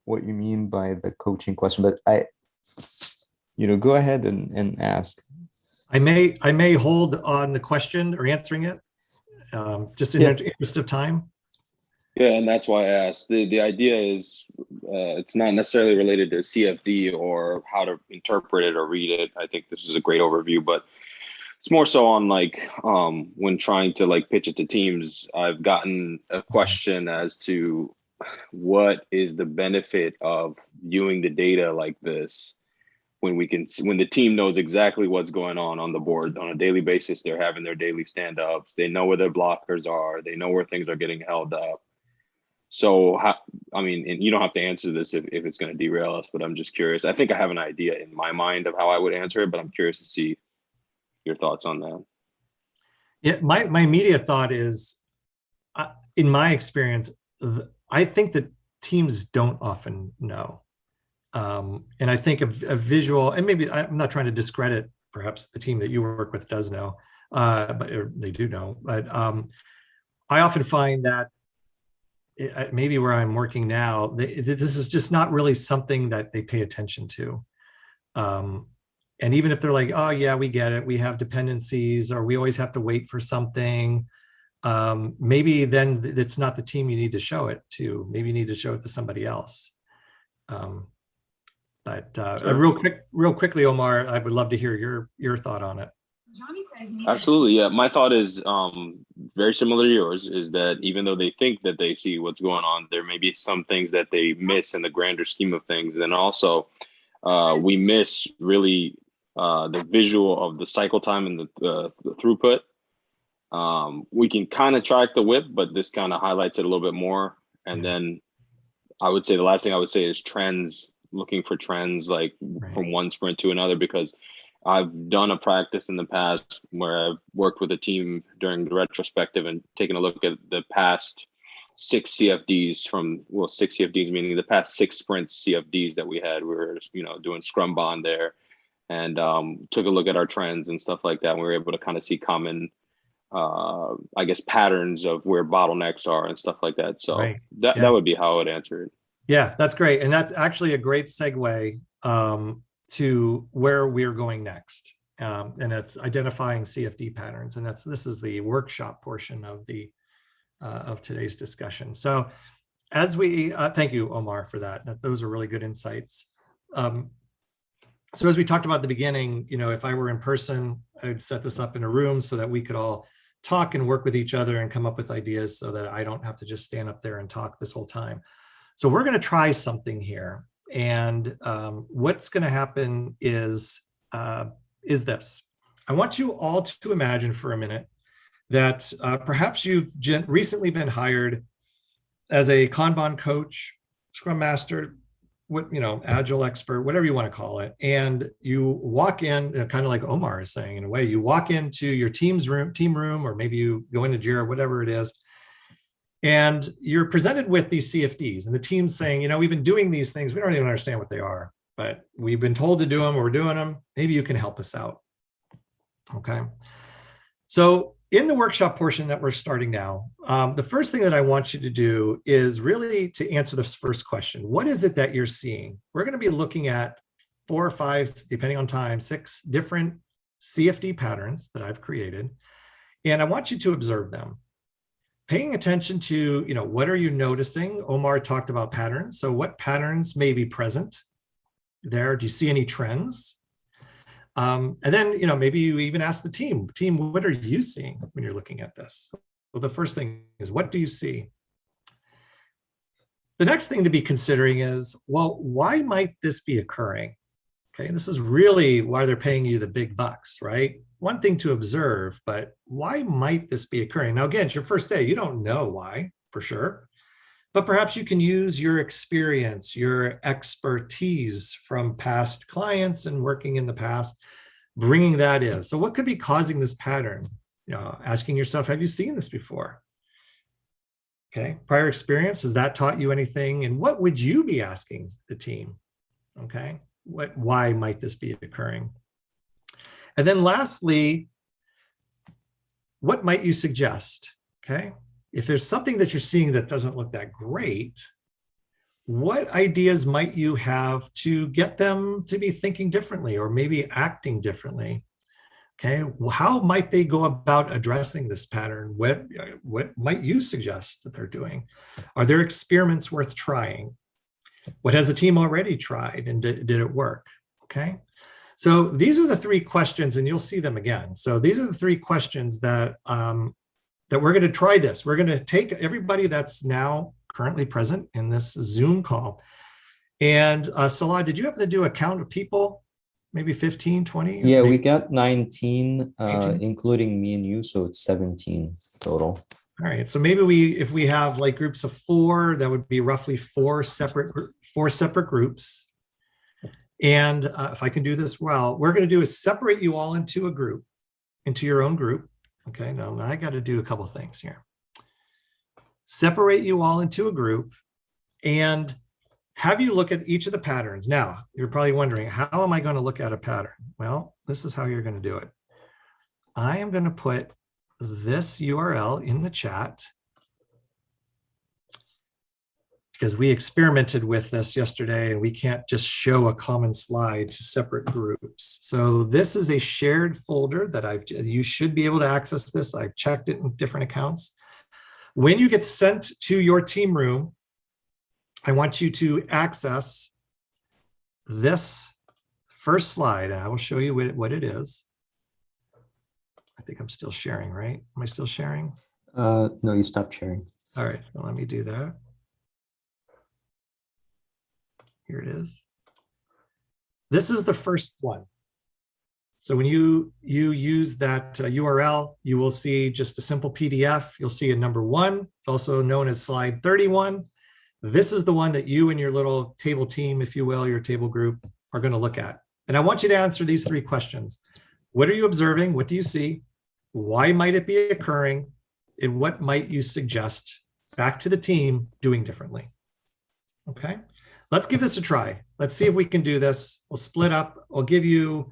S1: what you mean by the coaching question, but go ahead and ask.
S2: I may hold on the question or answering it, just in the interest of time.
S9: Yeah, and that's why I asked. The idea is it's not necessarily related to CFD or how to interpret it or read it. I think this is a great overview, but it's more so on when trying to pitch it to teams. I've gotten a question as to what is the benefit of viewing the data like this when the team knows exactly what's going on the board on a daily basis. They're having their daily stand-ups. They know where their blockers are. They know where things are getting held up. So, and you don't have to answer this if it's going to derail us, but I'm just curious. I think I have an idea in my mind of how I would answer it, but I'm curious to see your thoughts on that.
S2: Yeah, my immediate thought is, in my experience, I think that teams don't often know. And I think a visual, and maybe I'm not trying to discredit perhaps the team that you work with does know, but they do know. But I often find that maybe where I'm working now, this is just not really something that they pay attention to. And even if they're like, oh yeah, we get it, we have dependencies, or we always have to wait for something, maybe then it's not the team you need to show it to. Maybe you need to show it to somebody else. Sure. Real quickly, Omar, I would love to hear your thought on it.
S9: Absolutely, yeah. My thought is very similar to yours, is that even though they think that they see what's going on, there may be some things that they miss in the grander scheme of things. And also, we miss really the visual of the cycle time and the throughput. We can kind of track the WIP, but this kind of highlights it a little bit more. And then I would say the last thing I would say is trends, looking for trends from one sprint to another, because I've done a practice in the past where I've worked with a team during the retrospective and taken a look at the past 6 CFDs well, 6 CFDs, meaning the past 6 sprints CFDs that we had. We were, doing Scrum Bond there, and took a look at our trends and stuff like that. And we were able to kind of see common, I guess, patterns of where bottlenecks are and stuff like that. So
S2: Right.
S9: that would be how I would answer it.
S2: Yeah, that's great. And that's actually a great segue to where we're going next. And it's identifying CFD patterns. And this is the workshop portion of the of today's discussion. So as we, thank you, Omar, for that. Those are really good insights. So as we talked about at the beginning, if I were in person, I'd set this up in a room so that we could all talk and work with each other and come up with ideas so that I don't have to just stand up there and talk this whole time. So we're going to try something here. And what's going to happen is this. I want you all to imagine for a minute that perhaps you've recently been hired as a Kanban coach, Scrum Master, Agile expert, whatever you want to call it. And you walk in, kind of like Omar is saying, in a way, you walk into your team room, or maybe you go into Jira, whatever it is. And you're presented with these CFDs, and the team's saying, we've been doing these things. We don't even understand what they are, but we've been told to do them, or we're doing them. Maybe you can help us out. Okay. So in the workshop portion that we're starting now, the first thing that I want you to do is really to answer this first question. What is it that you're seeing? We're going to be looking at 4 or 5, depending on time, 6 different CFD patterns that I've created. And I want you to observe them. Paying attention to, what are you noticing? Omar talked about patterns. So what patterns may be present there? Do you see any trends? And then, maybe you even ask the team, what are you seeing when you're looking at this? Well, the first thing is, what do you see? The next thing to be considering is, well, why might this be occurring? Okay, this is really why they're paying you the big bucks, right? One thing to observe, but why might this be occurring? Now, again, it's your first day. You don't know why, for sure. But perhaps you can use your experience, your expertise from past clients and working in the past, bringing that in. So what could be causing this pattern? Asking yourself, have you seen this before? Okay, prior experience, has that taught you anything? And what would you be asking the team? Okay, why might this be occurring? And then lastly, what might you suggest? Okay, if there's something that you're seeing that doesn't look that great, what ideas might you have to get them to be thinking differently or maybe acting differently? Okay, how might they go about addressing this pattern? What might you suggest that they're doing? Are there experiments worth trying? What has the team already tried, and did it work? Okay, so these are the 3 questions, and you'll see them again. So these are the 3 questions that that we're going to try this. We're going to take everybody that's now currently present in this Zoom call. And Salah, did you happen to do a count of people? Maybe 15, 20?
S1: Yeah,
S2: maybe?
S1: we got 19, including me and you, so it's 17 total.
S2: All right, so maybe if we have like groups of 4, that would be roughly 4 separate groups. And if I can do this well, what we're going to do is separate you all into a group, into your own group. Okay, now I got to do a couple things here. Separate you all into a group and have you look at each of the patterns. Now, you're probably wondering, how am I going to look at a pattern? Well, this is how you're going to do it. I am going to put this URL in the chat because we experimented with this yesterday and we can't just show a common slide to separate groups. So this is a shared folder that you should be able to access this. I've checked it in different accounts. When you get sent to your team room, I want you to access this first slide, and I will show you what it is. I think I'm still sharing, right? Am I still sharing?
S1: No, you stopped sharing.
S2: All right, well, let me do that. Here it is. This is the first one. So when you use that URL, you will see just a simple PDF. You'll see a number 1. It's also known as slide 31. This is the one that you and your little table team, if you will, your table group, are going to look at. And I want you to answer these 3 questions. What are you observing? What do you see? Why might it be occurring? And what might you suggest back to the team doing differently. Okay, let's give this a try. Let's see if we can do this. We'll split up. I'll give you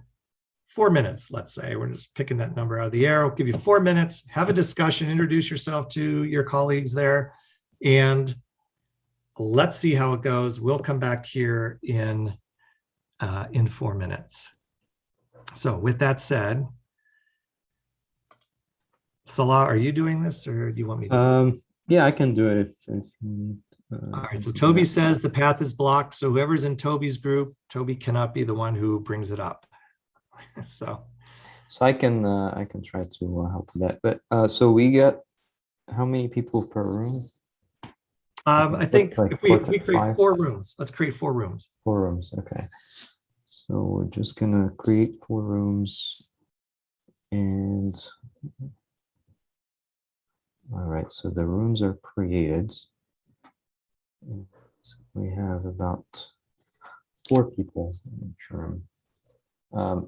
S2: 4 minutes, let's say. We're just picking that number out of the air. I'll give you 4 minutes, have a discussion, introduce yourself to your colleagues there, and let's see how it goes. We'll come back here in 4 minutes. So with that said, Salah, are you doing this or do you want me to?
S1: Yeah, I can do it if you need.
S2: All right, so Toby says the path is blocked. So whoever's in Toby's group, Toby cannot be the one who brings it up. So
S1: I can try to help with that. But so we got how many people per room?
S2: I think
S1: like
S2: if we create 4 rooms, let's create 4 rooms.
S1: 4 rooms, okay. So we're just gonna create 4 rooms, and all right. So the rooms are created. So we have about 4 people in each room.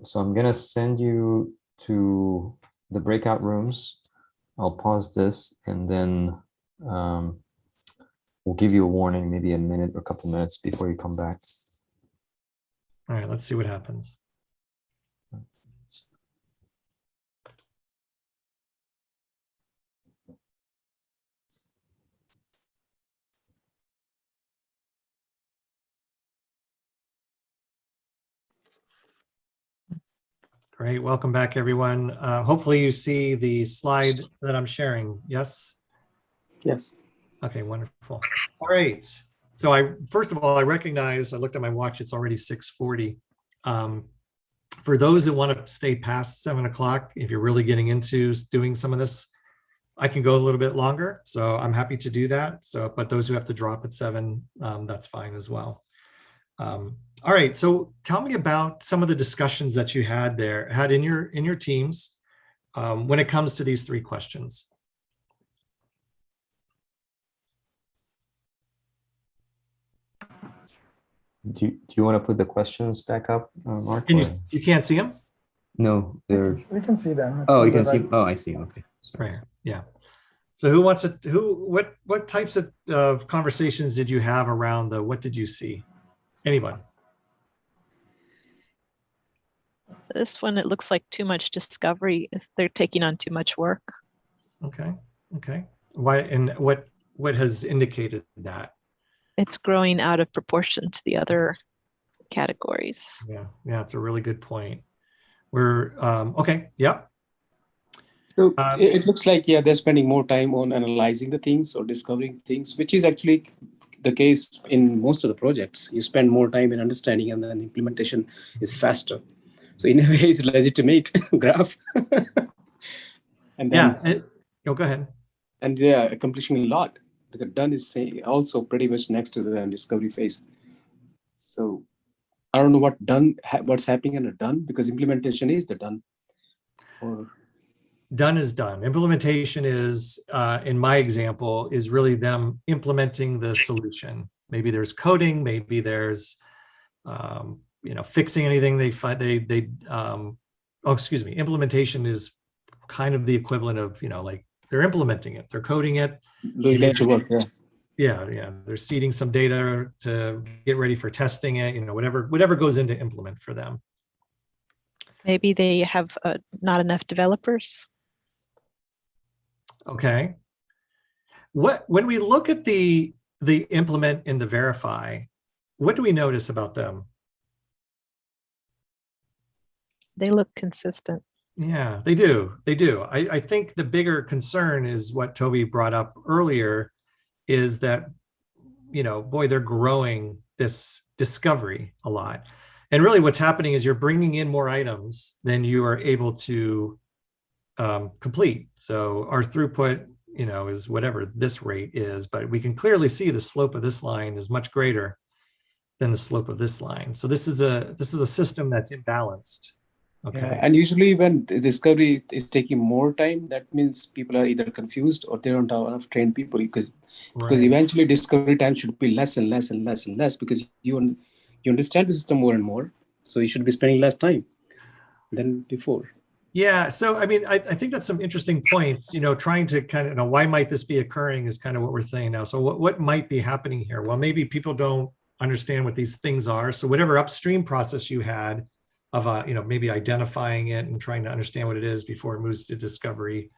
S1: So I'm gonna send you to the breakout rooms. I'll pause this and then we'll give you a warning, maybe a minute or a couple minutes before you come back.
S2: All right, let's see what happens. Great, welcome back, everyone. Hopefully you see the slide that I'm sharing. Yes?
S6: Yes.
S2: Okay, wonderful. All right. So first of all, I looked at my watch, it's already 6:40. For those that want to stay past 7 o'clock, if you're really getting into doing some of this, I can go a little bit longer. So I'm happy to do that. So, but those who have to drop at 7, that's fine as well. All right. So tell me about some of the discussions that you had in your teams when it comes to these 3 questions.
S1: Do you want to put the questions back up, Mark?
S2: You can't see them?
S1: No, they're.
S7: We can see them.
S1: Oh, you can see. Oh, I see. Okay. Sorry.
S2: Right. Yeah. So who wants to? What types of conversations did you have around the? What did you see? Anyone?
S3: This one, it looks like too much discovery. They're taking on too much work.
S2: Okay. Okay. Why? And what has indicated that?
S3: It's growing out of proportion to the other categories.
S2: Yeah. Yeah. It's a really good point. We're okay. Yep.
S6: So it looks like, yeah, they're spending more time on analyzing the things or discovering things, which is actually the case in most of the projects. You spend more time in understanding and then implementation is faster. So in a way, it's legitimate graph. And then,
S2: go ahead.
S6: And they are accomplishing a lot. The done is also pretty much next to the discovery phase. So I don't know what's happening under done, because implementation is the done. Or
S2: done is done. Implementation is, in my example, is really them implementing the solution. Maybe there's coding, maybe there's, fixing anything they find. Implementation is kind of the equivalent of, like they're implementing it, they're coding it.
S6: Doing that work, yeah.
S2: Yeah. They're seeding some data to get ready for testing it, whatever goes into implement for them.
S3: Maybe they have not enough developers.
S2: Okay. When we look at the implement and the verify, what do we notice about them?
S3: They look consistent.
S2: Yeah, they do. They do. I think the bigger concern is what Toby brought up earlier, is that, boy, they're growing this discovery a lot. And really what's happening is you're bringing in more items than you are able to complete. So our throughput, is whatever this rate is, but we can clearly see the slope of this line is much greater than the slope of this line. So this is a system that's imbalanced. Okay.
S6: Yeah, and usually when discovery is taking more time, that means people are either confused or they don't have enough trained people, because eventually discovery time should be less and less and less and less, because you understand the system more and more. So you should be spending less time than before.
S2: Yeah, so I mean, I think that's some interesting points, trying to kind of, why might this be occurring is kind of what we're saying now. So what might be happening here? Well, maybe people don't understand what these things are. So whatever upstream process you had of, maybe identifying it and trying to understand what it is before it moves to discovery,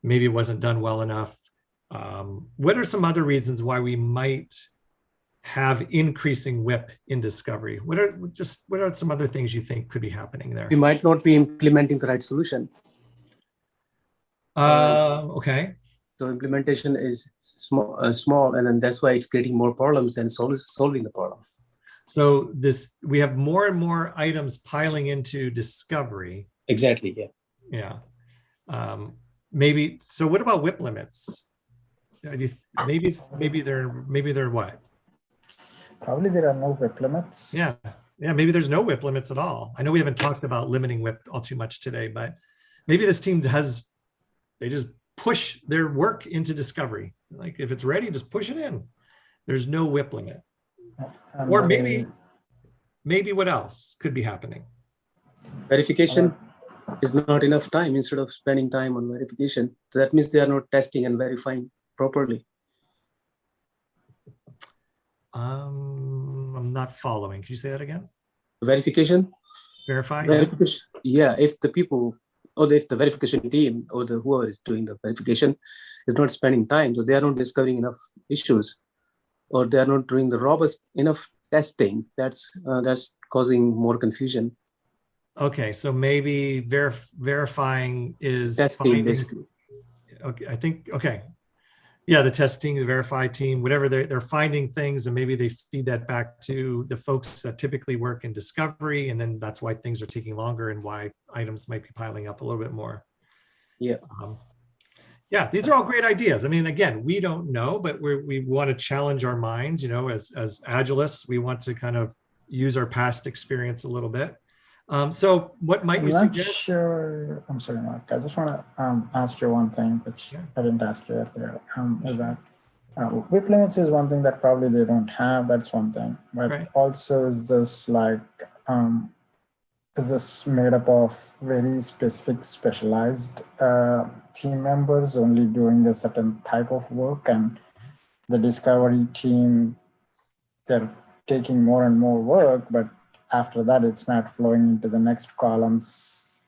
S2: maybe it wasn't done well enough. What are some other reasons why we might have increasing WIP in discovery? What are some other things you think could be happening there?
S6: We might not be implementing the right solution.
S2: Okay.
S6: So implementation is small, and then that's why it's creating more problems than solving the problem.
S2: So we have more and more items piling into discovery.
S6: Exactly. Yeah.
S2: Yeah. Maybe. So what about WIP limits? Maybe they're what?
S7: Probably there are no WIP limits.
S2: Yeah. Maybe there's no WIP limits at all. I know we haven't talked about limiting WIP all too much today, but maybe this team they just push their work into discovery. Like if it's ready, just push it in. There's no WIP limit. Or maybe what else could be happening?
S6: Verification is not enough time. Instead of spending time on verification, so that means they are not testing and verifying properly.
S2: I'm not following. Can you say that again?
S6: Verification.
S2: Verify.
S6: Verification. Yeah, if the people or if the verification team or whoever is doing the verification is not spending time, so they are not discovering enough issues, or they are not doing the robust enough testing, that's causing more confusion.
S2: Okay, so maybe verifying is
S6: testing, basically.
S2: Okay, I think, okay. Yeah, the testing, the verify team, whatever, they're finding things, and maybe they feed that back to the folks that typically work in discovery, and then that's why things are taking longer and why items might be piling up a little bit more.
S6: Yeah.
S2: Yeah, these are all great ideas. I mean, again, we don't know, but we want to challenge our minds, as Agilists, we want to kind of use our past experience a little bit. So what might you suggest?
S7: Sure. I'm sorry, Mark. I just want to ask you one thing, which I didn't ask you earlier. Is that WIP limits is one thing that probably they don't have. That's one thing. But also, is this is this made up of very specific, specialized team members only doing a certain type of work, and the discovery team, they're taking more and more work, but after that, it's not flowing into the next columns?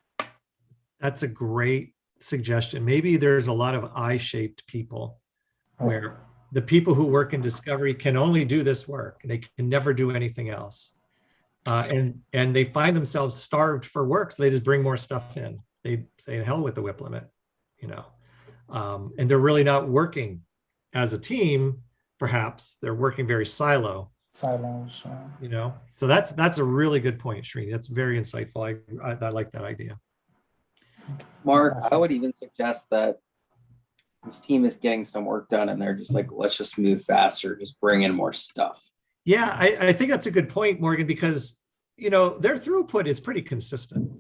S2: That's a great suggestion. Maybe there's a lot of I-shaped people where the people who work in discovery can only do this work. They can never do anything else. And they find themselves starved for work, so they just bring more stuff in. They say, hell with the WIP limit, and they're really not working as a team. Perhaps they're working very silos. So that's a really good point, Srini. That's very insightful. I like that idea.
S10: Mark, I would even suggest that this team is getting some work done and they're just like, let's just move faster, just bring in more stuff.
S2: Yeah, I think that's a good point, Morgan, because their throughput is pretty consistent.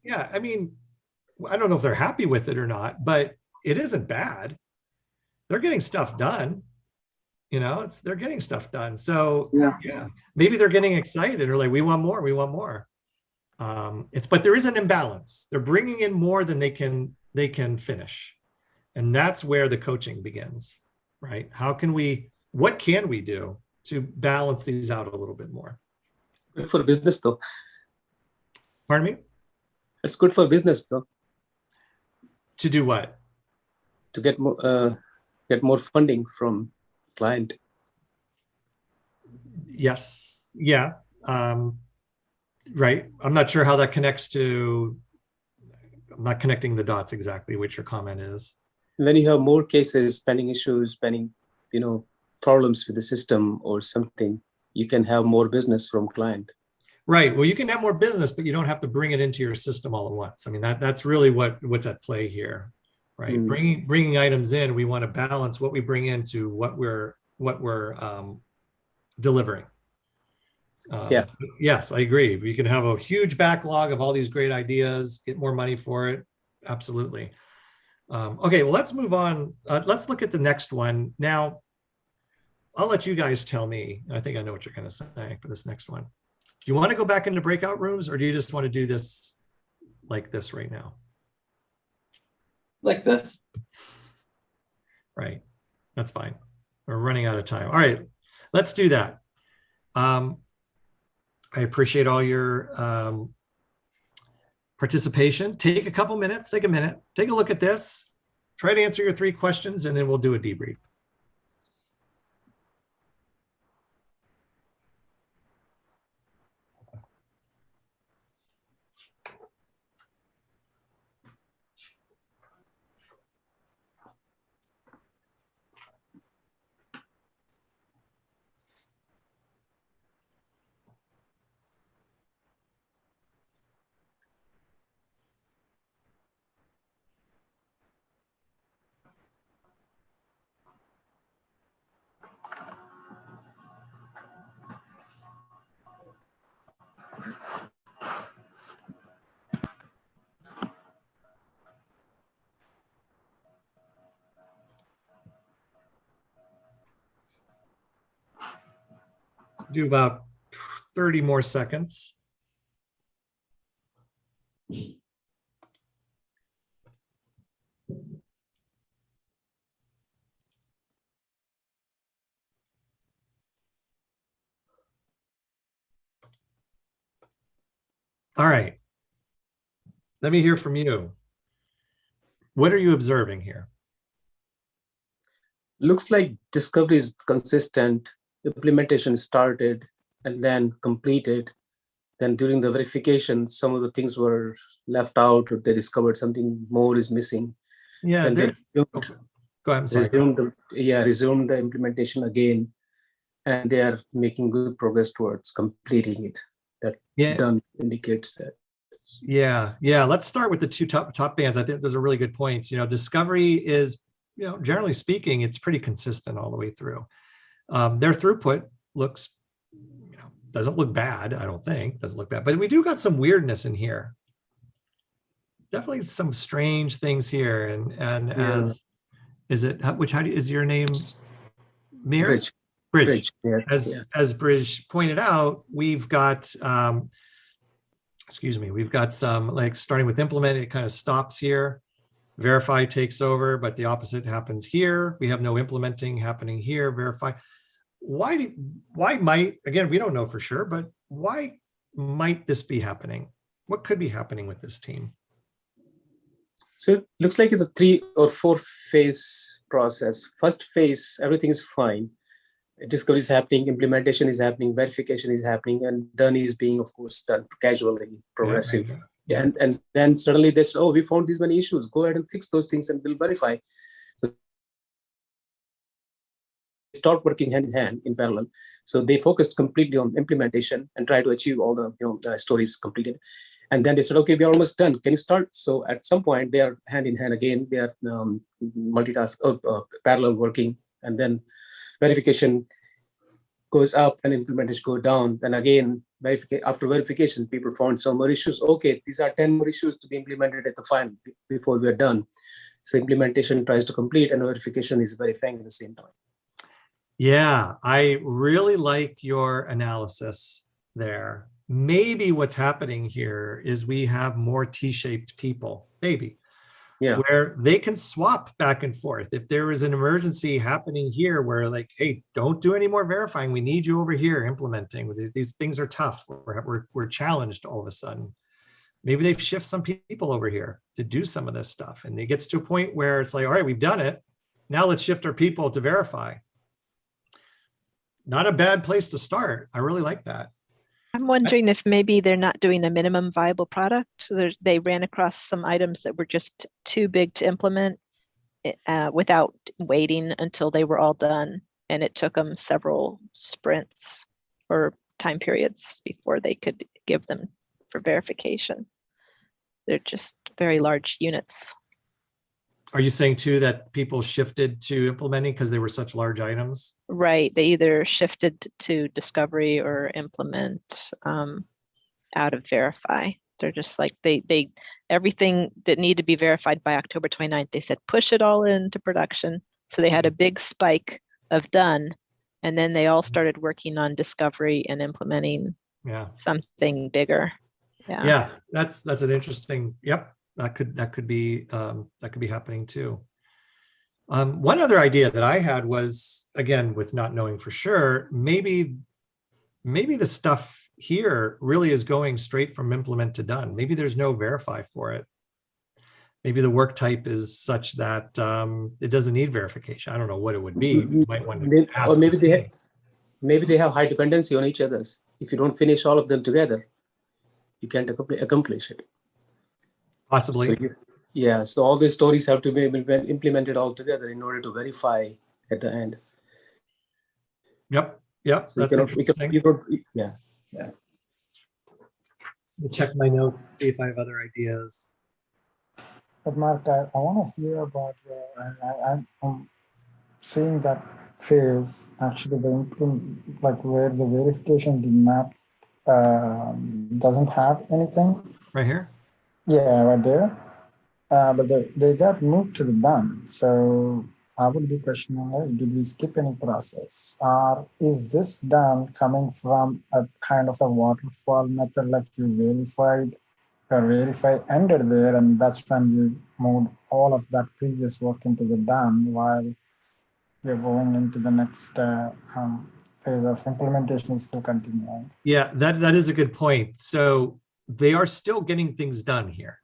S2: Yeah, I mean, I don't know if they're happy with it or not, but it isn't bad. They're getting stuff done. They're getting stuff done. So yeah, maybe they're getting excited or like, we want more. But there is an imbalance. They're bringing in more than they can finish. And that's where the coaching begins, right? What can we do to balance these out a little bit more?
S6: Good for business though.
S2: Pardon me?
S6: It's good for business though.
S2: To do what?
S6: To get more funding from client.
S2: Yes. Yeah. Right. I'm not sure how that connects to. I'm not connecting the dots exactly, which your comment is.
S6: When you have more cases, pending issues, problems with the system or something, you can have more business from client.
S2: Right. Well, you can have more business, but you don't have to bring it into your system all at once. I mean, that's really what's at play here. Right. Bringing items in, we want to balance what we bring into what we're delivering. Yes, I agree. We can have a huge backlog of all these great ideas, get more money for it. Absolutely. Okay, well, let's move on. Let's look at the next one. Now, I'll let you guys tell me. I think I know what you're going to say for this next one. Do you want to go back into breakout rooms, or do you just want to do this like this right now?
S10: Like this.
S2: Right. That's fine. We're running out of time. All right, let's do that. I appreciate all your participation. Take a couple minutes, take a minute, take a look at this, try to answer your 3 questions, and then we'll do a debrief. Do about 30 more seconds. All right. Let me hear from you. What are you observing here?
S6: Looks like discovery is consistent, implementation started and then completed. Then during the verification, some of the things were left out, or they discovered something more is missing.
S2: Yeah,
S6: then
S2: go ahead. I'm sorry.
S6: Resumed the implementation again, and they are making good progress towards completing it. That done indicates that.
S2: Yeah. Let's start with the 2 top bands. I think those are really good points. Discovery is, generally speaking, it's pretty consistent all the way through. Their throughput looks, doesn't look bad. I don't think doesn't look bad, but we do got some weirdness in here. Definitely some strange things here. And as is it, is your name?
S6: Bridge.
S2: As Bridge pointed out, we've got, we've got some, like, starting with implement, it kind of stops here. Verify takes over, but the opposite happens here. We have no implementing happening here. Verify. Why might, again, we don't know for sure, but why might this be happening? What could be happening with this team?
S6: So it looks like it's a 3 or 4 phase process. First phase, everything is fine. Discovery is happening, implementation is happening, verification is happening, and done is being, of course, done casually, progressive. And then suddenly they said, oh, we found these many issues. Go ahead and fix those things and we'll verify. So they start working hand in hand in parallel. So they focused completely on implementation and try to achieve all the stories completed. And then they said, okay, we're almost done. Can you start? So at some point, they are hand in hand again. They are parallel working. And then verification goes up and implementation go down. Then again, after verification, people found some more issues. Okay, these are 10 more issues to be implemented at the final before we are done. So implementation tries to complete and verification is verifying at the same time.
S2: Yeah, I really like your analysis there. Maybe what's happening here is we have more T-shaped people, maybe. Yeah. Where they can swap back and forth. If there is an emergency happening here where, like, hey, don't do any more verifying. We need you over here implementing. These things are tough. We're challenged all of a sudden. Maybe they shift some people over here to do some of this stuff. And it gets to a point where it's like, all right, we've done it. Now let's shift our people to verify. Not a bad place to start. I really like that.
S3: I'm wondering if maybe they're not doing a minimum viable product. So they ran across some items that were just too big to implement without waiting until they were all done. And it took them several sprints or time periods before they could give them for verification. They're just very large units.
S2: Are you saying too that people shifted to implementing because they were such large items?
S3: Right. They either shifted to discovery or implement out of verify. They're just like they everything that needed to be verified by October 29th, they said push it all into production. So they had a big spike of done, and then they all started working on discovery and implementing something bigger. Yeah.
S2: That's an interesting. Yep, that could be happening too. One other idea that I had was, again, with not knowing for sure, maybe the stuff here really is going straight from implement to done. Maybe there's no verify for it. Maybe the work type is such that it doesn't need verification. I don't know what it would be. You might want to ask.
S6: Or maybe they have high dependency on each other's. If you don't finish all of them together, you can't accomplish it.
S2: Possibly.
S6: So so all these stories have to be implemented all together in order to verify at the end.
S2: Yep.
S6: So you don't. Yeah.
S2: Let me check my notes to see if I have other ideas.
S7: But Mark, I want to hear about I'm seeing that phase actually like where the verification did not doesn't have anything.
S2: Right here?
S7: Yeah, right there. But they got moved to the done. So I would be questioning, did we skip any process? Or is this done coming from a kind of a waterfall method, like you verified or verify ended there, and that's when you moved all of that previous work into the done while you're going into the next phase of implementation is still continuing?
S2: Yeah, that is a good point. So they are still getting things done here.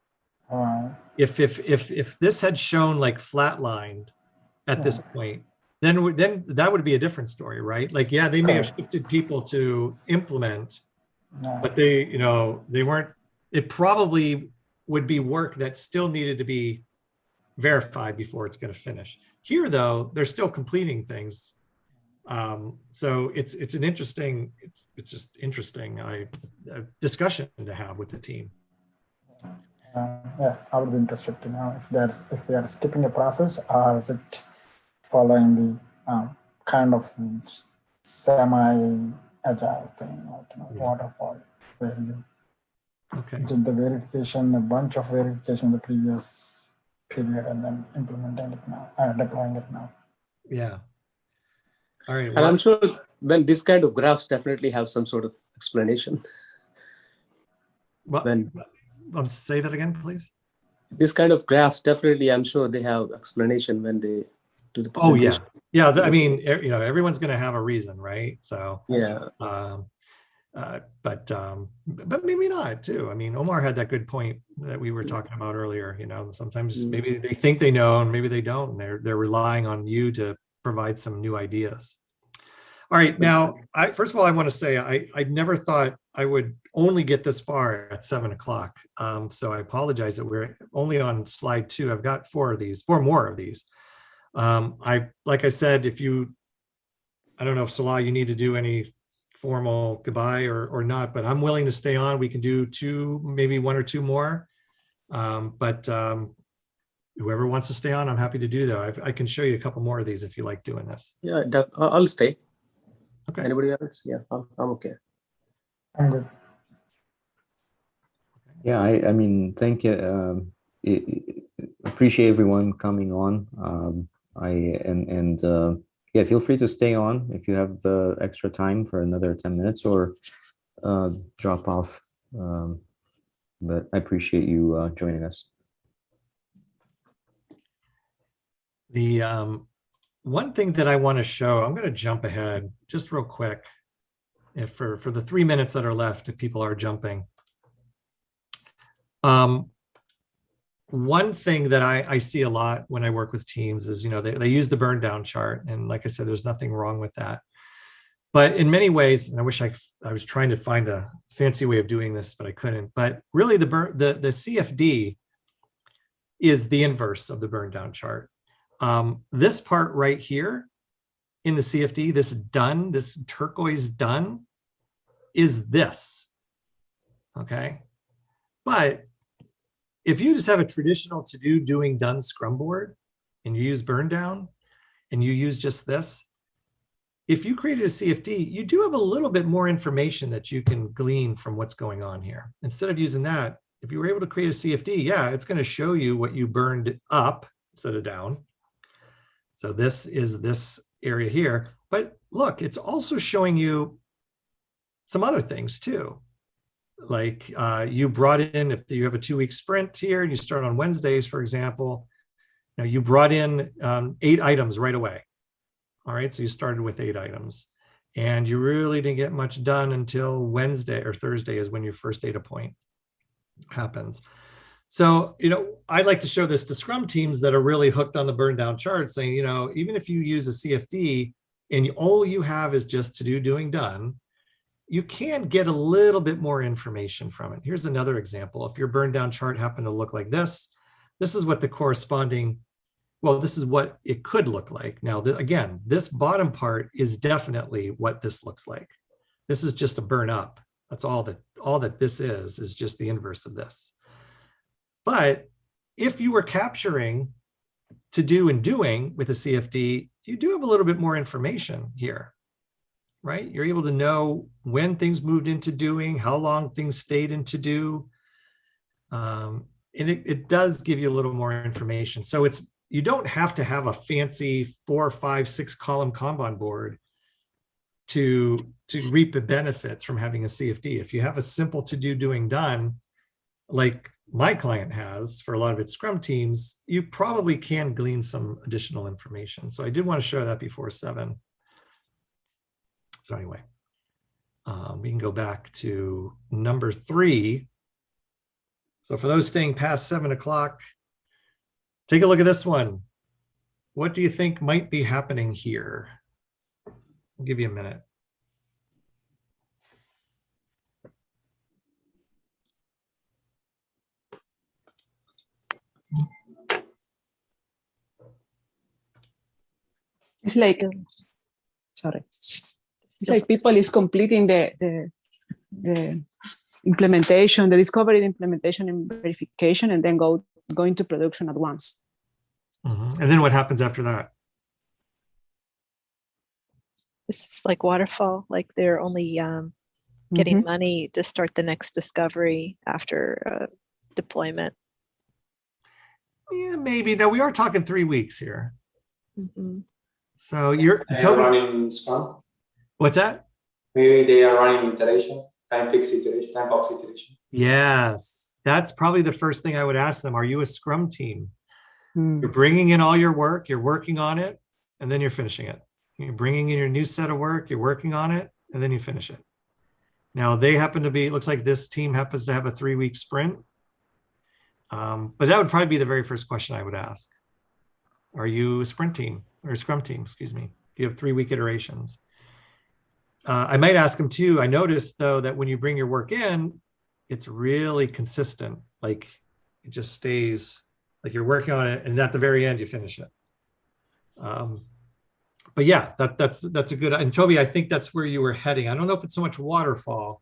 S2: If this had shown like flatlined at this point, then that would be a different story, right? Like, yeah, they may have shifted people to implement, but they weren't. It probably would be work that still needed to be verified before it's going to finish. Here, though, they're still completing things. So it's an interesting, it's just interesting a discussion to have with the team.
S7: Yeah, I would be interested to know if we are skipping the process, or is it following the kind of semi-agile thing, like waterfall, where you did the verification, a bunch of verification in the previous period, and then implementing it now, deploying it now.
S2: Yeah. All right.
S6: And I'm sure when this kind of graphs definitely have some sort of explanation.
S2: Say that again, please.
S6: This kind of graphs definitely, I'm sure they have explanation when they do the
S2: presentation. Oh yeah, I mean, everyone's going to have a reason, right? So
S6: yeah.
S2: But maybe not too. I mean, Omar had that good point that we were talking about earlier. Sometimes maybe they think they know and maybe they don't. And they're relying on you to provide some new ideas. All right, now, first of all, I want to say I never thought I would only get this far at 7 o'clock. So I apologize that we're only on slide 2. I've got 4 more of these. Like I said, I don't know if Salah, you need to do any formal goodbye or not, but I'm willing to stay on. We can do 2, maybe 1 or 2 more. But whoever wants to stay on, I'm happy to do that. I can show you a couple more of these if you like doing this.
S6: Yeah, I'll stay.
S2: Okay.
S6: Anybody else? Yeah, I'm okay.
S7: I'm good.
S1: Yeah, I mean, thank you. Appreciate everyone coming on. Yeah, feel free to stay on if you have extra time for another 10 minutes or drop off. But I appreciate you joining us.
S2: The one thing that I want to show, I'm going to jump ahead just real quick. If for the 3 minutes that are left, if people are jumping. One thing that I see a lot when I work with teams is, they use the burn down chart. And like I said, there's nothing wrong with that. But in many ways, and I wish I was trying to find a fancy way of doing this, but I couldn't. But really the CFD is the inverse of the burn down chart. This part right here in the CFD, this turquoise done is this, okay? But if you just have a traditional doing done Scrum board and you use burn down and you use just this, if you created a CFD, you do have a little bit more information that you can glean from what's going on here. Instead of using that, if you were able to create a CFD, yeah, it's going to show you what you burned up instead of down. So this is this area here. But look, it's also showing you some other things too. Like you brought in, if you have a 2-week sprint here and you start on Wednesdays, for example, you brought in 8 items right away. All right, so you started with 8 items and you really didn't get much done until Wednesday or Thursday is when your first data point happens. So, I'd like to show this to Scrum teams that are really hooked on the burn down chart, saying, even if you use a CFD and all you have is just to do, doing, done, you can get a little bit more information from it. Here's another example. If your burn down chart happened to look like this is what the corresponding, well, this is what it could look like. Now, again, this bottom part is definitely what this looks like. This is just a burn up. That's all that this is just the inverse of this. But if you were capturing to do and doing with a CFD, you do have a little bit more information here, right? You're able to know when things moved into doing, how long things stayed into do. And it does give you a little more information. So you don't have to have a fancy 4, 5, 6 column Kanban board to reap the benefits from having a CFD. If you have a simple to do, doing, done, like my client has for a lot of its Scrum teams, you probably can glean some additional information. So I did want to show that before 7. So anyway, we can go back to number 3. So for those staying past 7 o'clock, take a look at this one. What do you think might be happening here? I'll give you a minute.
S8: It's like, sorry. It's like people is completing the implementation, the discovery, the implementation, and verification, and then going to production at once.
S2: Mm-hmm. And then what happens after that?
S3: This is like waterfall, like they're only getting money to start the next discovery after deployment.
S2: Yeah, maybe. Now we are talking 3 weeks here.
S3: Mm-hmm.
S2: So you're
S11: running Scrum.
S2: What's that?
S11: Maybe they are running iteration, time fixed iteration, time box iteration.
S2: Yes, that's probably the first thing I would ask them. Are you a Scrum team? You're bringing in all your work, you're working on it, and then you're finishing it. You're bringing in your new set of work, you're working on it, and then you finish it. Now they happen to be, it looks like this team happens to have a 3-week sprint. But that would probably be the very first question I would ask. Are you a sprint team or a Scrum team, excuse me? Do you have 3-week iterations? I might ask them too. I noticed though that when you bring your work in, it's really consistent. Like it just stays, like you're working on it and at the very end you finish it. But yeah, that's a good, and Toby, I think that's where you were heading. I don't know if it's so much waterfall,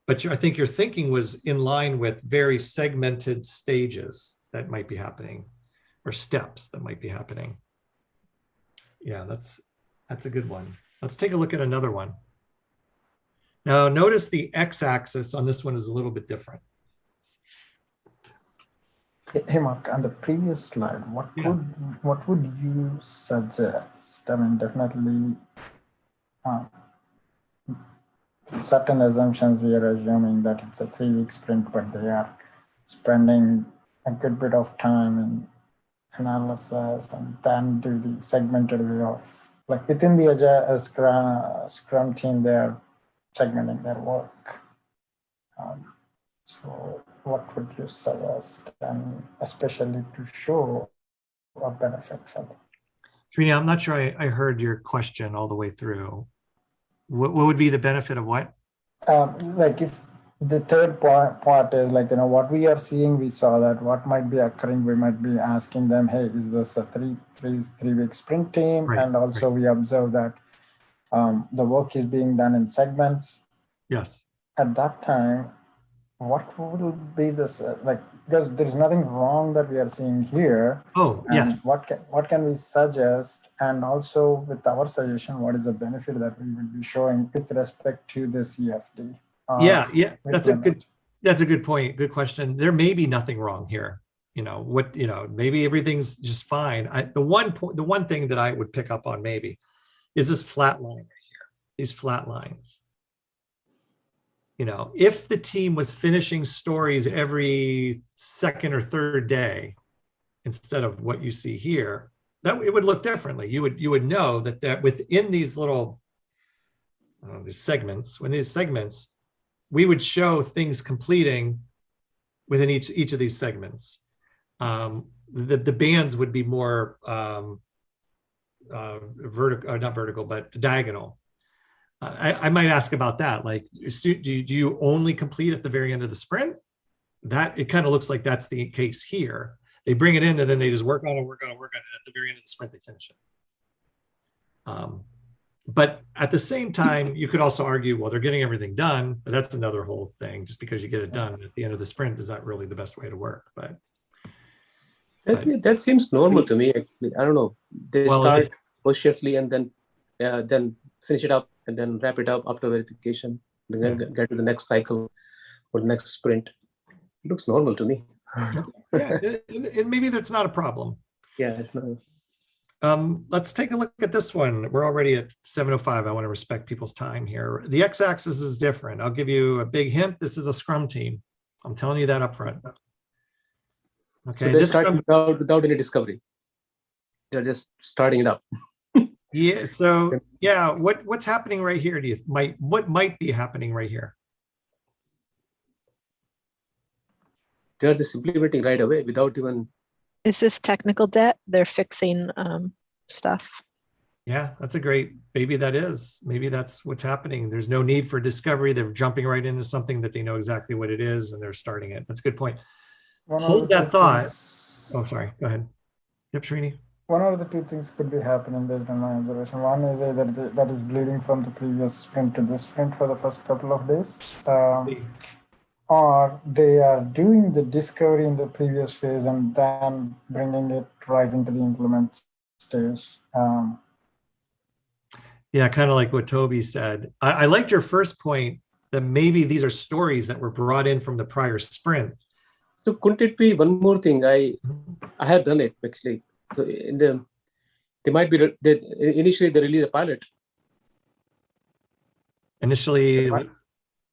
S2: but I think your thinking was in line with very segmented stages that might be happening or steps that might be happening. Yeah, that's a good one. Let's take a look at another one. Now notice the x-axis on this one is a little bit different.
S7: Hey Mark, on the previous slide, what would you suggest? I mean, definitely certain assumptions we are assuming that it's a 3-week sprint, but they are spending a good bit of time in analysis and then do the segmented way of, like within the Agile Scrum team, they're segmenting their work. So what would you suggest, and especially to show a benefit for them?
S2: Trini, I'm not sure I heard your question all the way through. What would be the benefit of what?
S7: Like if the third part is like, what we are seeing, we saw that what might be occurring, we might be asking them, hey, is this a three-week sprint team? Right, and also we observe that the work is being done in segments.
S2: Yes.
S7: At that time, what will be this, because there's nothing wrong that we are seeing here.
S2: Oh,
S7: and
S2: yes.
S7: What can we suggest? And also with our suggestion, what is the benefit that we will be showing with respect to the CFD?
S2: Yeah, that's a good point. Good question. There may be nothing wrong here. Maybe everything's just fine. The one thing that I would pick up on maybe is this flat line right here, these flat lines. if the team was finishing stories every second or third day instead of what you see here, that it would look differently. You would know that within these little these segments, we would show things completing within each of these segments. The bands would be more vertical, not vertical, but diagonal. I might ask about that. Like, do you only complete at the very end of the sprint? That it kind of looks like that's the case here. They bring it in and then they just work on it. At the very end of the sprint, they finish it. But at the same time, you could also argue, well, they're getting everything done, but that's another whole thing. Just because you get it done at the end of the sprint is not really the best way to work. But
S6: that seems normal to me. Actually, I don't know. They start cautiously and then finish it up and then wrap it up after verification. Then get to the next cycle or the next sprint. It looks normal to me.
S2: And maybe that's not a problem.
S6: Yeah, it's not.
S2: Let's take a look at this one. We're already at 7:05. I want to respect people's time here. The x-axis is different. I'll give you a big hint. This is a Scrum team. I'm telling you that up front. Okay.
S6: So they start without any discovery. They're just starting it up.
S2: Yeah. So yeah, what's happening right here? What might be happening right here?
S6: They're just implementing right away without even.
S3: Is this technical debt? They're fixing stuff.
S2: Yeah, that's a great, maybe that's what's happening. There's no need for discovery. They're jumping right into something that they know exactly what it is and they're starting it. That's a good point. Hold that thought. Oh, sorry. Go ahead. Yep, Srini.
S7: One of the two things could be happening based on my observation. One is either that is bleeding from the previous sprint to this sprint for the first couple of days. Or they are doing the discovery in the previous phase and then bringing it right into the implement stage.
S2: Yeah, kind of like what Toby said. I liked your first point that maybe these are stories that were brought in from the prior sprint.
S6: So couldn't it be one more thing? I have done it actually. So they might be initially they released a pilot.
S2: Initially,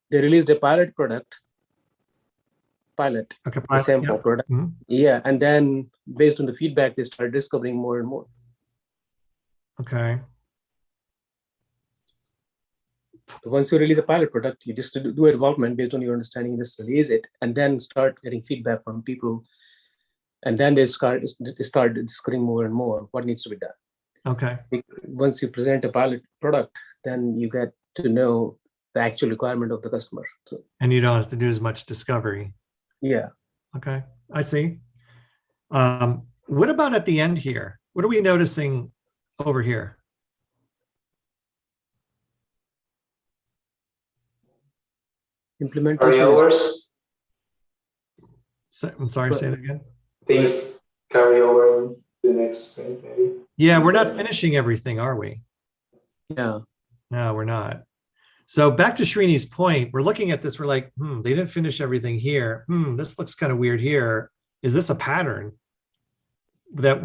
S6: they released a pilot product.
S2: Okay,
S6: the sample product. Mm-hmm. Yeah, and then based on the feedback, they started discovering more and more.
S2: Okay.
S6: So once you release a pilot product, you just do a development based on your understanding, just release it, and then start getting feedback from people. And then they start discovering more and more what needs to be done.
S2: Okay.
S6: Once you present a pilot product, then you get to know the actual requirement of the customer. So,
S2: and you don't have to do as much discovery.
S6: Yeah.
S2: Okay, I see. What about at the end here? What are we noticing over here?
S6: Implementation.
S11: Carryovers.
S2: I'm sorry, say that again.
S11: Things carry over to the next sprint, maybe.
S2: Yeah, we're not finishing everything, are we?
S6: Yeah.
S2: No, we're not. So back to Srini's point, we're looking at this, we're like, they didn't finish everything here. This looks kind of weird here. Is this a pattern that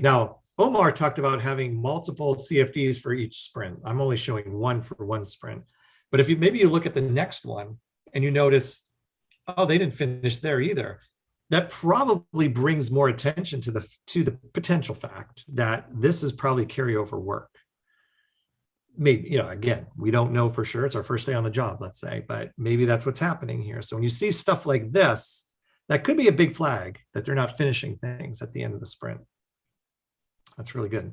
S2: now Omar talked about having multiple CFDs for each sprint. I'm only showing one for one sprint. But if maybe you look at the next one and you notice, oh, they didn't finish there either. That probably brings more attention to the potential fact that this is probably carryover work. Maybe, again, we don't know for sure. It's our first day on the job, let's say, but maybe that's what's happening here. So when you see stuff like this, that could be a big flag that they're not finishing things at the end of the sprint. That's really good.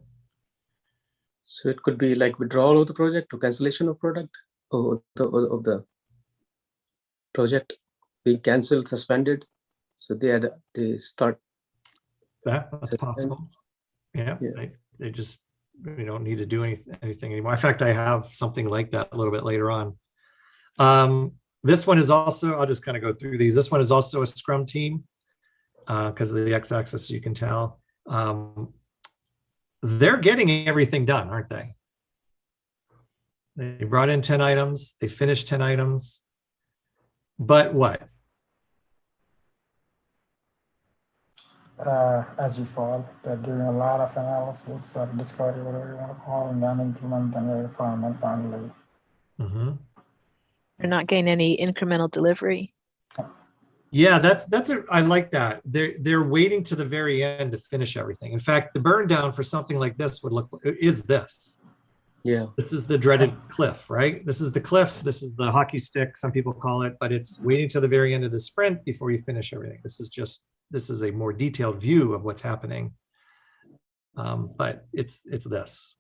S6: So it could be like withdrawal of the project or cancellation of product or of the project being canceled, suspended. So they start.
S2: That's possible. Yeah. They just, we don't need to do anything anymore. In fact, I have something like that a little bit later on. This one is also, I'll just kind of go through these. This one is also a Scrum team because of the x-axis, you can tell. They're getting everything done, aren't they? They brought in 10 items. They finished 10 items. But what?
S7: As you fall, they're doing a lot of analysis or discovery, whatever you want to call, and then implement and verify, and then finally.
S3: They're not getting any incremental delivery.
S2: Yeah, I like that. They're waiting to the very end to finish everything. In fact, the burn down for something like this is this.
S6: Yeah.
S2: This is the dreaded cliff, right? This is the cliff. This is the hockey stick, some people call it, but it's waiting to the very end of the sprint before you finish everything. This is a more detailed view of what's happening. But it's this.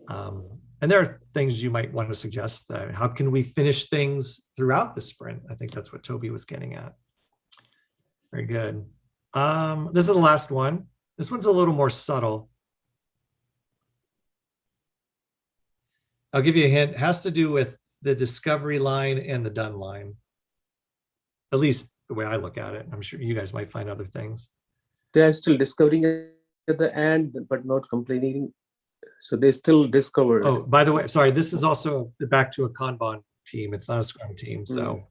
S2: And there are things you might want to suggest. How can we finish things throughout the sprint? I think that's what Toby was getting at. Very good. This is the last one. This one's a little more subtle. I'll give you a hint. It has to do with the discovery line and the done line. At least the way I look at it. I'm sure you guys might find other things.
S6: They're still discovering at the end, but not completing. So they still discover.
S2: Oh, by the way, sorry, this is also back to a Kanban team. It's not a Scrum team. So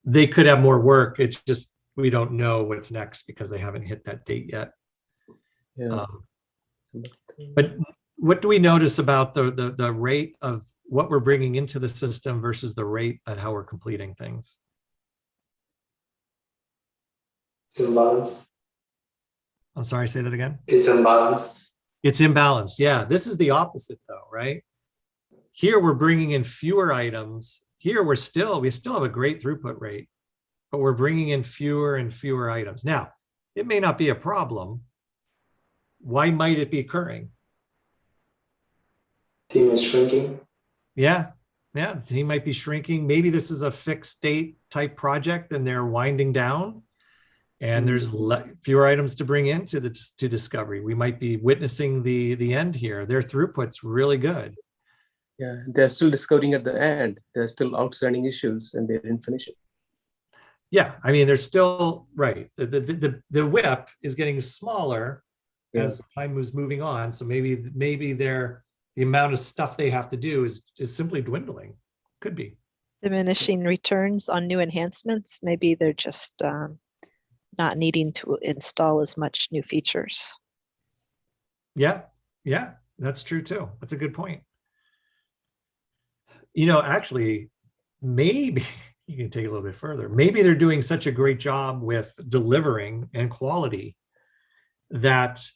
S2: they could have more work. It's just we don't know what's next because they haven't hit that date yet.
S6: Yeah.
S2: But what do we notice about the rate of what we're bringing into the system versus the rate at how we're completing things?
S11: It's imbalanced.
S2: I'm sorry, say that again.
S11: It's imbalanced.
S2: It's imbalanced. Yeah, this is the opposite though, right? Here we're bringing in fewer items. Here we still have a great throughput rate, but we're bringing in fewer and fewer items. Now, it may not be a problem. Why might it be occurring?
S11: Team is shrinking.
S2: Yeah, the team might be shrinking. Maybe this is a fixed date type project and they're winding down and there's fewer items to bring into to discovery. We might be witnessing the end here. Their throughput's really good.
S6: Yeah, they're still discovering at the end. There's still outstanding issues and they didn't finish it.
S2: Yeah, I mean, there's still, right. The whip is getting smaller as time was moving on. So maybe the amount of stuff they have to do is simply dwindling. Could be.
S3: Diminishing returns on new enhancements. Maybe they're just not needing to install as much new features.
S2: Yeah, that's true too. That's a good point. Actually, maybe you can take it a little bit further. Maybe they're doing such a great job with delivering and quality that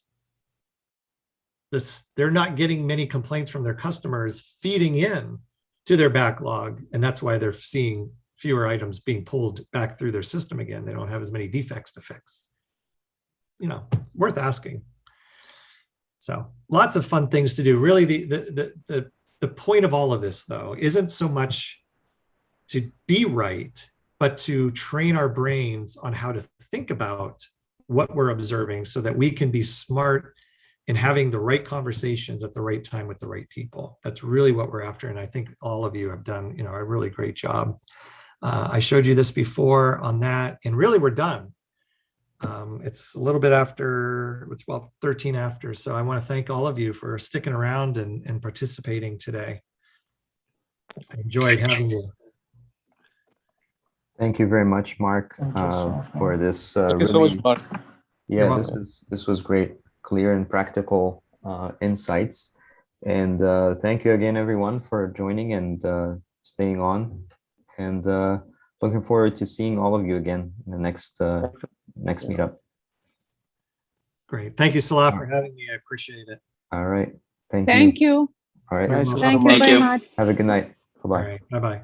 S2: they're not getting many complaints from their customers feeding in to their backlog. And that's why they're seeing fewer items being pulled back through their system again. They don't have as many defects to fix. Worth asking. So lots of fun things to do. Really, the point of all of this, though, isn't so much to be right, but to train our brains on how to think about what we're observing so that we can be smart in having the right conversations at the right time with the right people. That's really what we're after. And I think all of you have done, a really great job. I showed you this before on that, and really we're done. It's a little bit after, it's 13 after. So I want to thank all of you for sticking around and participating today. I enjoyed having you.
S1: Thank you very much, Mark, for this.
S6: Thank you so much, Mark.
S1: Yeah, this was great, clear and practical insights. And thank you again, everyone, for joining and staying on. And looking forward to seeing all of you again in the next meetup.
S2: Great. Thank you, Salah, for having me. I appreciate it.
S1: All right. Thank you.
S8: Thank you.
S1: All right.
S8: Thank you very much.
S1: Have a good night. Bye-bye.
S2: All right. Bye-bye.